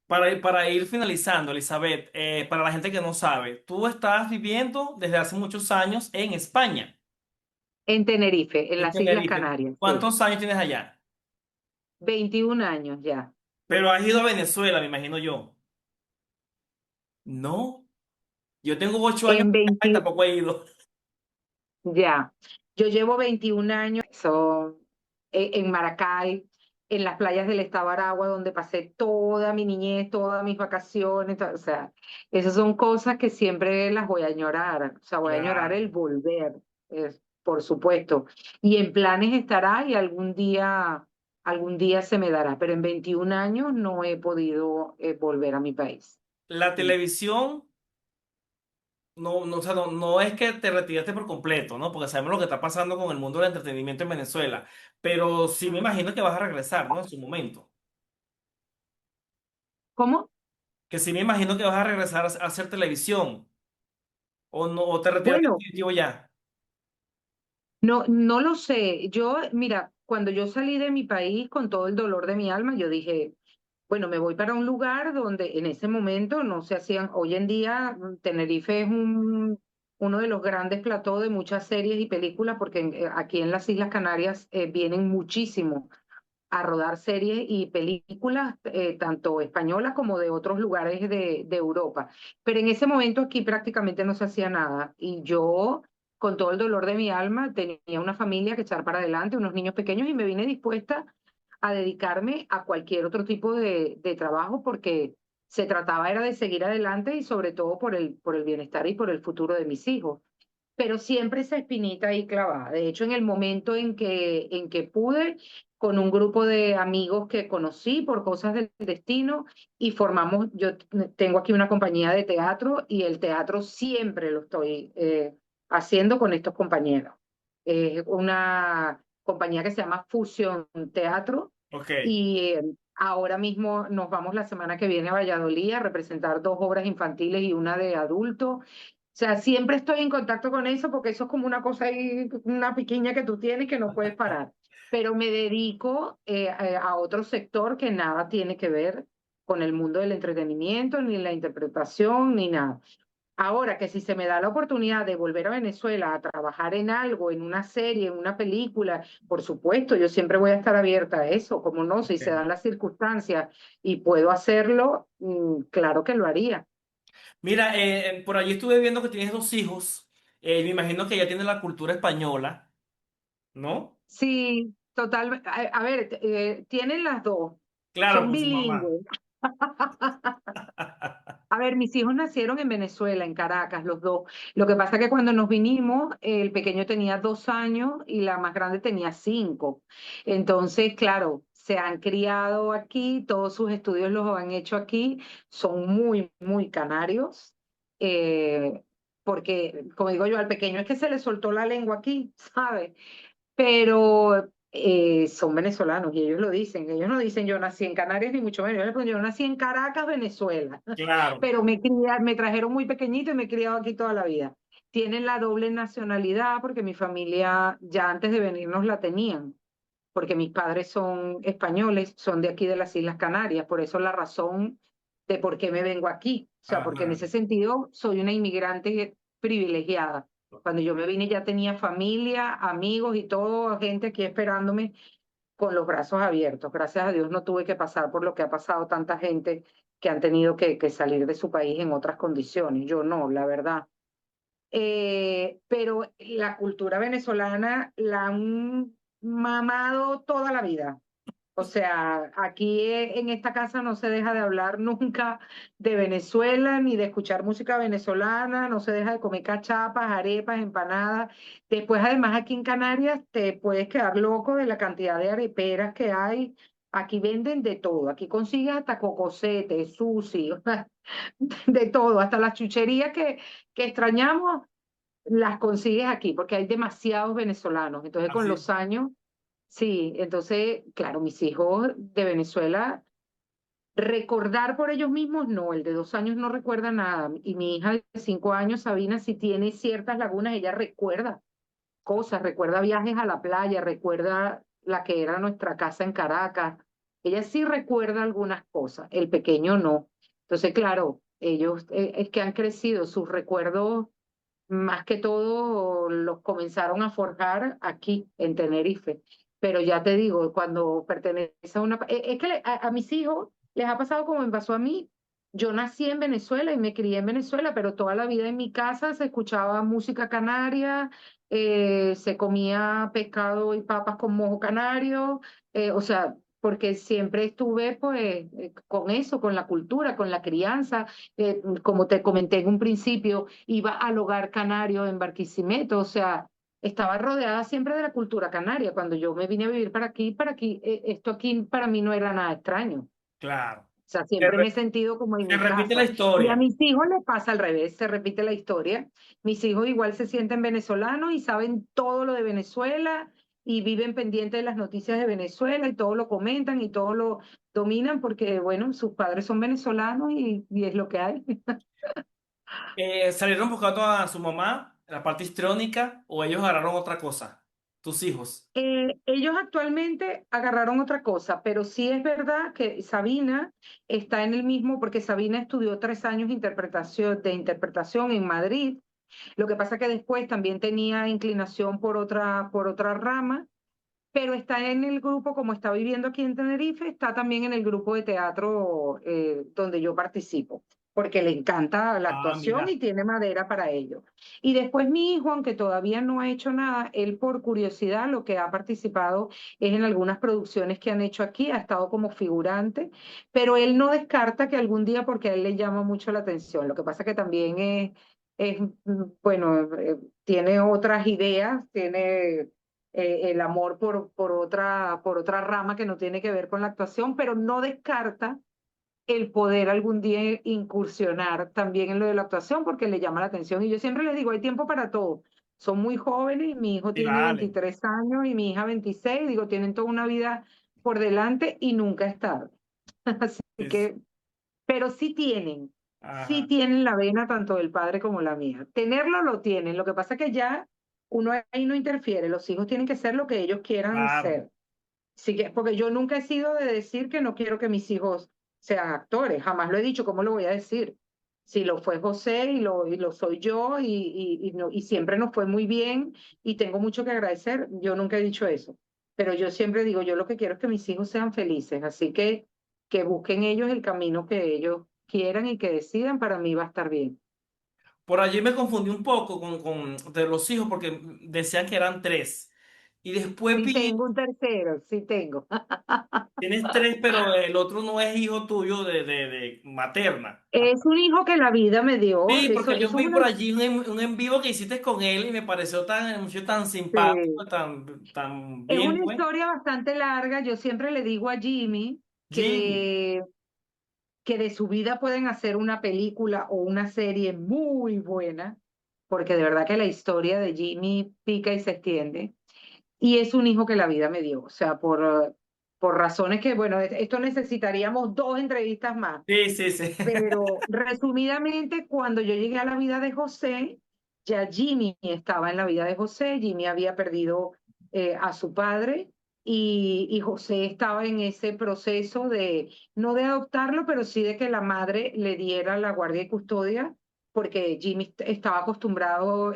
Para ir finalizando, Elizabeth, para la gente que no sabe, tú estás viviendo desde hace muchos años en España, en Tenerife, en en las Islas Tenerife. Canarias. Sí. ¿Cuántos años tienes allá? 21 años ya. Pero has ido a Venezuela, me imagino yo. No, yo tengo 8 años En acá y 20, tampoco he ido. Ya, yo llevo 21 años en Maracay, en las playas del estado Aragua, donde pasé toda mi niñez, todas mis vacaciones, o sea, esas son cosas que siempre las voy a añorar, o sea, voy a añorar Claro. el volver, por supuesto, y en planes estará y algún día se me dará, pero en 21 años no he podido volver a mi país. La televisión. o sea, no es que te retiraste por completo, ¿no? Porque sabemos lo que está pasando con el mundo del entretenimiento en Venezuela, pero sí me imagino que vas a regresar, ¿no? En su momento. ¿Cómo? Que sí me imagino que vas a regresar a hacer televisión, o no, o te retiraste Bueno, definitivo ya. no, no lo sé. Yo, mira, cuando yo salí de mi país con todo el dolor de mi alma, yo dije, bueno, me voy para un lugar donde en ese momento no se hacían, hoy en día Tenerife es uno de los grandes platós de muchas series y películas, porque aquí en las Islas Canarias vienen muchísimo a rodar series y películas, tanto españolas como de otros lugares de Europa. Pero en ese momento aquí prácticamente no se hacía nada y yo, con todo el dolor de mi alma, tenía una familia que echar para adelante, unos niños pequeños y me vine dispuesta a dedicarme a cualquier otro tipo de trabajo porque se trataba era de seguir adelante y sobre todo por el bienestar y por el futuro de mis hijos, pero siempre esa espinita ahí clavada. De hecho, en el momento en que pude, con un grupo de amigos que conocí por cosas del destino y formamos, yo tengo aquí una compañía de teatro y el teatro siempre lo estoy haciendo con estos compañeros. Es una compañía que se llama Fusión Teatro Ok. y ahora mismo nos vamos la semana que viene a Valladolid a representar dos obras infantiles y una de adultos. O sea, siempre estoy en contacto con eso porque eso es como una cosa ahí, una pequeña que tú tienes que no puedes parar. Pero me dedico a otro sector que nada tiene que ver con el mundo del entretenimiento, ni la interpretación, ni nada. Ahora que si se me da la oportunidad de volver a Venezuela a trabajar en algo, en una serie, en una película, por supuesto, yo siempre voy a estar abierta a eso, como no, si se dan las circunstancias y puedo hacerlo, claro que lo haría. Mira, por allí estuve viendo que tienes dos hijos. Me imagino que ya tienes la cultura española, ¿no? Sí, total. A ver, tienen las dos, Claro, son con su mamá. bilingües. A ver, mis hijos nacieron en Venezuela, en Caracas, los dos. Lo que pasa es que cuando nos vinimos, el pequeño tenía 2 años y la más grande tenía 5. Entonces, claro, se han criado aquí, todos sus estudios los han hecho aquí, son muy, muy canarios, porque, como digo yo, al pequeño es que se le soltó la lengua aquí, ¿sabes? Pero son venezolanos y ellos lo dicen. Ellos no dicen yo nací en Canarias ni mucho menos. Ellos le ponen, yo nací en Caracas, Venezuela, Claro. pero me trajeron muy pequeñito y me he criado aquí toda la vida. Tienen la doble nacionalidad porque mi familia ya antes de venirnos la tenían, porque mis padres son españoles, son de aquí de las Islas Canarias, por eso la razón de por qué me vengo aquí. O sea, porque en Ajá. ese sentido soy una inmigrante privilegiada. Cuando yo me vine ya tenía familia, amigos y todo, gente aquí esperándome con los brazos abiertos. Gracias a Dios no tuve que pasar por lo que ha pasado tanta gente que han tenido que salir de su país en otras condiciones. Yo no, la verdad. Pero la cultura venezolana la han mamado toda la vida. O sea, aquí en esta casa no se deja de hablar nunca de Venezuela ni de escuchar música venezolana, no se deja de comer cachapas, arepas, empanadas. Después, además, aquí en Canarias te puedes quedar loco de la cantidad de areperas que hay. Aquí venden de todo, aquí consigues hasta cocosete, sushi, de todo, hasta las chucherías que extrañamos las consigues aquí, porque hay demasiados venezolanos. Entonces, con Así. los años, sí, entonces, claro, mis hijos de Venezuela, recordar por ellos mismos, no, el de 2 años no recuerda nada. Y mi hija de 5 años, Sabina, si tiene ciertas lagunas, ella recuerda cosas, recuerda viajes a la playa, recuerda la que era nuestra casa en Caracas. Ella sí recuerda algunas cosas, el pequeño no. Entonces, claro, ellos es que han crecido, sus recuerdos más que todo los comenzaron a forjar aquí en Tenerife. Pero ya te digo, cuando pertenece a una... Es que a mis hijos les ha pasado como me pasó a mí. Yo nací en Venezuela y me crié en Venezuela, pero toda la vida en mi casa se escuchaba música canaria, se comía pescado y papas con mojo canario, o sea, porque siempre estuve pues con eso, con la cultura, con la crianza, como te comenté en un principio iba al hogar canario en Barquisimeto, o sea, estaba rodeada siempre de la cultura canaria. Cuando yo me vine a vivir para aquí, esto aquí para mí no era nada extraño. Claro. O sea, Se, siempre me he sentido como en se mi repite la casa. Y a historia. mis hijos les pasa al revés, se repite la historia. Mis hijos igual se sienten venezolanos y saben todo lo de Venezuela y viven pendientes de las noticias de Venezuela y todo lo comentan y todo lo dominan porque, bueno, sus padres son venezolanos y es lo que hay. ¿Salieron buscando a su mamá, la parte histriónica, o ellos agarraron otra cosa? Tus hijos. Ellos actualmente agarraron otra cosa, pero sí es verdad que Sabina está en el mismo, porque Sabina estudió 3 años de interpretación en Madrid. Lo que pasa que después también tenía inclinación por otra rama, pero está en el grupo, como está viviendo aquí en Tenerife, está también en el grupo de teatro donde yo participo, porque le encanta la Ah, actuación mira. y tiene madera para ello. Y después mi hijo, aunque todavía no ha hecho nada, él por curiosidad lo que ha participado es en algunas producciones que han hecho aquí, ha estado como figurante, pero él no descarta que algún día, porque a él le llama mucho la atención, lo que pasa que también bueno, tiene otras ideas, tiene el amor por otra rama que no tiene que ver con la actuación, pero no descarta el poder algún día incursionar también en lo de la actuación porque le llama la atención. Y yo siempre les digo, hay tiempo para todo. Son muy jóvenes, mi hijo Sí, tiene vale. 23 años y mi hija 26, digo, tienen toda una vida por delante y nunca es tarde. Así Es- que, pero sí Ajá, tienen la vena tanto del padre como la mía. Tenerlo lo tienen, lo que pasa es que ya uno ahí no interfiere, los hijos tienen que ser lo que ellos quieran claro. ser. Sí que, porque yo nunca he sido de decir que no quiero que mis hijos sean actores, jamás lo he dicho, ¿cómo lo voy a decir? Si lo fue José y lo soy yo y siempre nos fue muy bien y tengo mucho que agradecer, yo nunca he dicho eso, pero yo siempre digo, yo lo que quiero es que mis hijos sean felices, así que busquen ellos el camino que ellos quieran y que decidan, para mí va a estar bien. Por allí me confundí un poco de los hijos porque decían que eran tres. Y después Sí vi, tengo un tercero, sí tengo. tienes tres, pero el otro no es hijo tuyo de materna. Es un hijo que la vida me dio, Sí, porque yo eso es vi una... por allí un en vivo que hiciste con él y me pareció tan, mucho tan Sí. simpático, tan Es bien, una pues. historia bastante larga. Yo siempre le digo a Jimmy Jimmy. que de su vida pueden hacer una película o una serie muy buena, porque de verdad que la historia de Jimmy pica y se extiende. Y es un hijo que la vida me dio. O sea, por razones que, bueno, esto necesitaríamos 2 entrevistas más. Sí, sí, sí. Pero resumidamente, cuando yo llegué a la vida de José, ya Jimmy estaba en la vida de José, Jimmy había perdido a su padre y José estaba en ese proceso de, no de adoptarlo, pero sí de que la madre le diera la guardia y custodia, porque Jimmy estaba acostumbrado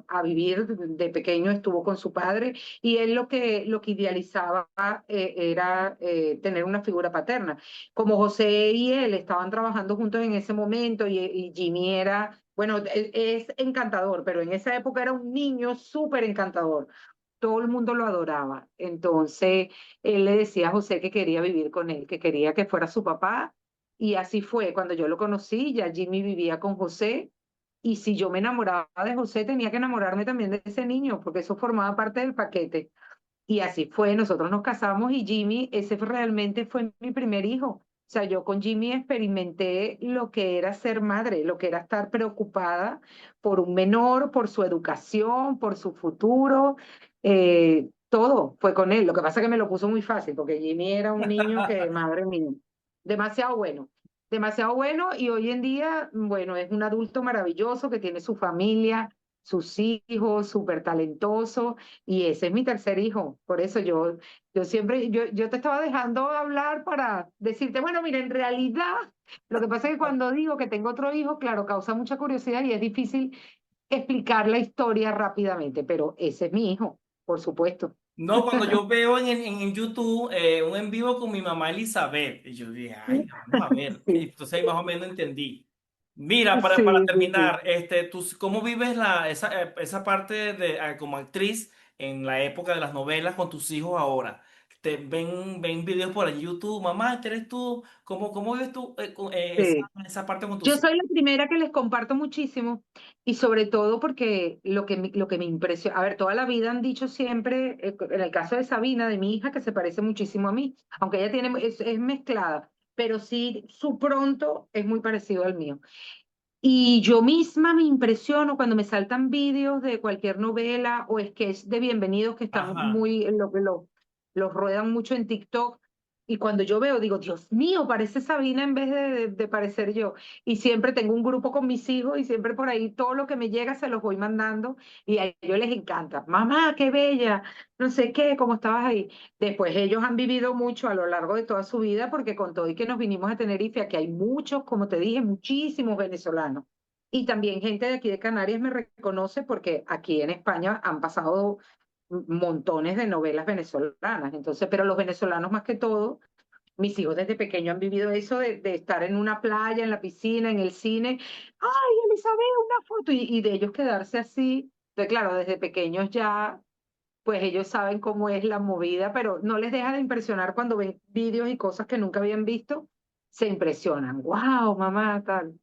a vivir de pequeño, estuvo con su padre y él lo que idealizaba era tener una figura paterna. Como José y él estaban trabajando juntos en ese momento y Jimmy era, bueno, es encantador, pero en esa época era un niño súper encantador. Todo el mundo lo adoraba. Entonces, él le decía a José que quería vivir con él, que quería que fuera su papá. Y así fue. Cuando yo lo conocí, ya Jimmy vivía con José. Y si yo me enamoraba de José, tenía que enamorarme también de ese niño, porque eso formaba parte del paquete. Y así fue, nosotros nos casamos y Jimmy, realmente fue mi primer hijo. O sea, yo con Jimmy experimenté lo que era ser madre, lo que era estar preocupada por un menor, por su educación, por su futuro. Todo fue con él. Lo que pasa es que me lo puso muy fácil, porque Jimmy era un niño que, madre mía, demasiado bueno. Demasiado bueno y hoy en día, bueno, es un adulto maravilloso que tiene su familia, sus hijos, súper talentoso y ese es mi tercer hijo. Por eso yo siempre, yo te estaba dejando hablar para decirte, bueno, mira, en realidad, lo que pasa es que cuando digo que tengo otro hijo, claro, causa mucha curiosidad y es difícil explicar la historia rápidamente, pero ese es mi hijo, por supuesto. No, cuando yo veo en YouTube un en vivo con mi mamá Elizabeth, y yo dije, ay, vamos a ver. Y Sí, entonces ahí más o menos entendí. Mira, para sí, sí, sí. terminar, ¿cómo vives esa parte como actriz en la época de las novelas con tus hijos ahora? Ven videos por ahí en YouTube, mamá, ¿este eres tú? ¿Cómo vives tú Sí. esa parte con Yo tus hijos? soy la primera que les comparto muchísimo y sobre todo porque lo que me impresiona, a ver, toda la vida han dicho siempre, en el caso de Sabina, de mi hija, que se parece muchísimo a mí, aunque ella es mezclada, pero sí su pronto es muy parecido al mío. Y yo misma me impresiono cuando me saltan vídeos de cualquier novela o sketch de Bienvenidos que están Ajá. muy, los ruedan mucho en TikTok. Y cuando yo veo, digo, Dios mío, parece Sabina en vez de parecer yo. Y siempre tengo un grupo con mis hijos y siempre por ahí todo lo que me llega se los voy mandando y a ellos les encanta. Mamá, qué bella, no sé qué, cómo estabas ahí. Después ellos han vivido mucho a lo largo de toda su vida porque con todo y que nos vinimos a Tenerife, aquí hay muchos, como te dije, muchísimos venezolanos. Y también gente de aquí de Canarias me reconoce porque aquí en España han pasado montones de novelas venezolanas. Entonces, pero los venezolanos más que todo, mis hijos desde pequeños han vivido eso de estar en una playa, en la piscina, en el cine. ¡Ay, Elizabeth, una foto! Y de ellos quedarse así. Entonces, claro, desde pequeños ya pues ellos saben cómo es la movida, pero no les deja de impresionar cuando ven vídeos y cosas que nunca habían visto, se impresionan. ¡Wow, mamá, tal!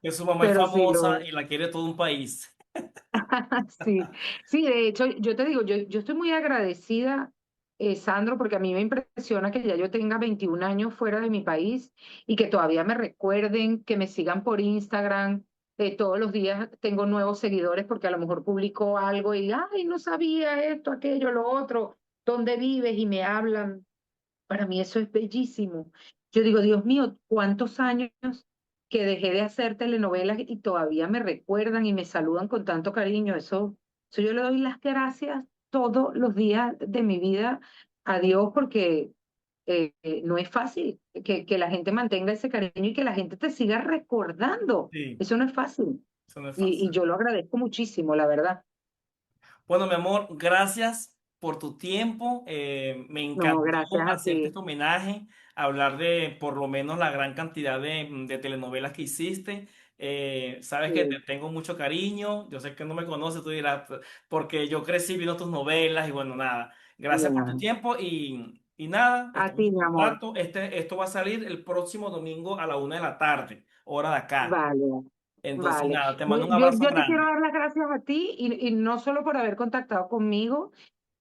Que su mamá es Pero sí, famosa y la quiere todo un país. sí, sí, de hecho, yo te digo, yo estoy muy agradecida, Sandro, porque a mí me impresiona que ya yo tenga 21 años fuera de mi país y que todavía me recuerden, que me sigan por Instagram. Todos los días tengo nuevos seguidores porque a lo mejor publico algo y, ay, no sabía esto, aquello, lo otro, ¿dónde vives? Y me hablan. Para mí eso es bellísimo. Yo digo, Dios mío, ¿cuántos años que dejé de hacer telenovelas y todavía me recuerdan y me saludan con tanto cariño? Eso yo le doy las gracias todos los días de mi vida a Dios porque no es fácil que la gente mantenga ese cariño y que la gente te siga recordando. Sí, Eso no es fácil. eso no es Y fácil. yo lo agradezco muchísimo, la verdad. Bueno, mi amor, gracias por tu tiempo. Me No, gracias encantó a hacerte ti. este homenaje, hablar de por lo menos la gran cantidad de telenovelas que hiciste. Sabes que te Sí, tengo mucho cariño. Yo sé que no me conoces, tú dirás, porque yo crecí viendo tus novelas y bueno, nada. Gracias por tu ya. tiempo y nada, A estamos ti, en mi amor. contacto. Esto va a salir el próximo domingo a la 1 de la tarde, hora de acá. Vale, Entonces, vale. nada, te Yo, mando un yo, abrazo yo te quiero grande. dar las gracias a ti y no solo por haber contactado conmigo,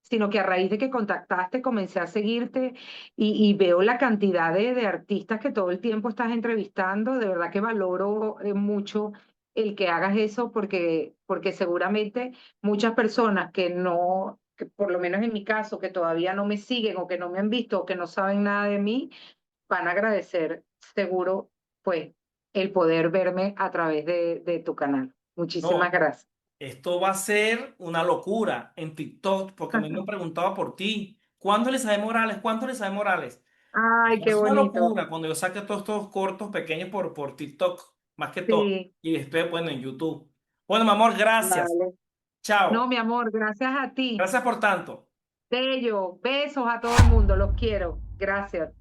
sino que a raíz de que contactaste comencé a seguirte y veo la cantidad de artistas que todo el tiempo estás entrevistando. De verdad que valoro mucho el que hagas eso porque seguramente muchas personas que no, que por lo menos en mi caso, que todavía no me siguen o que no me han visto o que no saben nada de mí, van a agradecer seguro, pues, el poder verme a través de tu canal. Muchísimas No. gracias. Esto va a ser una locura en TikTok, porque a mí me preguntaba por ti. ¿Cuándo Elizabeth Morales? ¿Cuándo Elizabeth Morales? Ay, Esto va a qué ser una bonito. locura cuando yo saque todos estos cortos pequeños por TikTok, más que todo. Sí, Y después, bueno, en YouTube. Bueno, mi amor, gracias. vale. No, Chao. mi amor, gracias a ti. Gracias por tanto. Bello, besos a todo el mundo, los quiero. Gracias.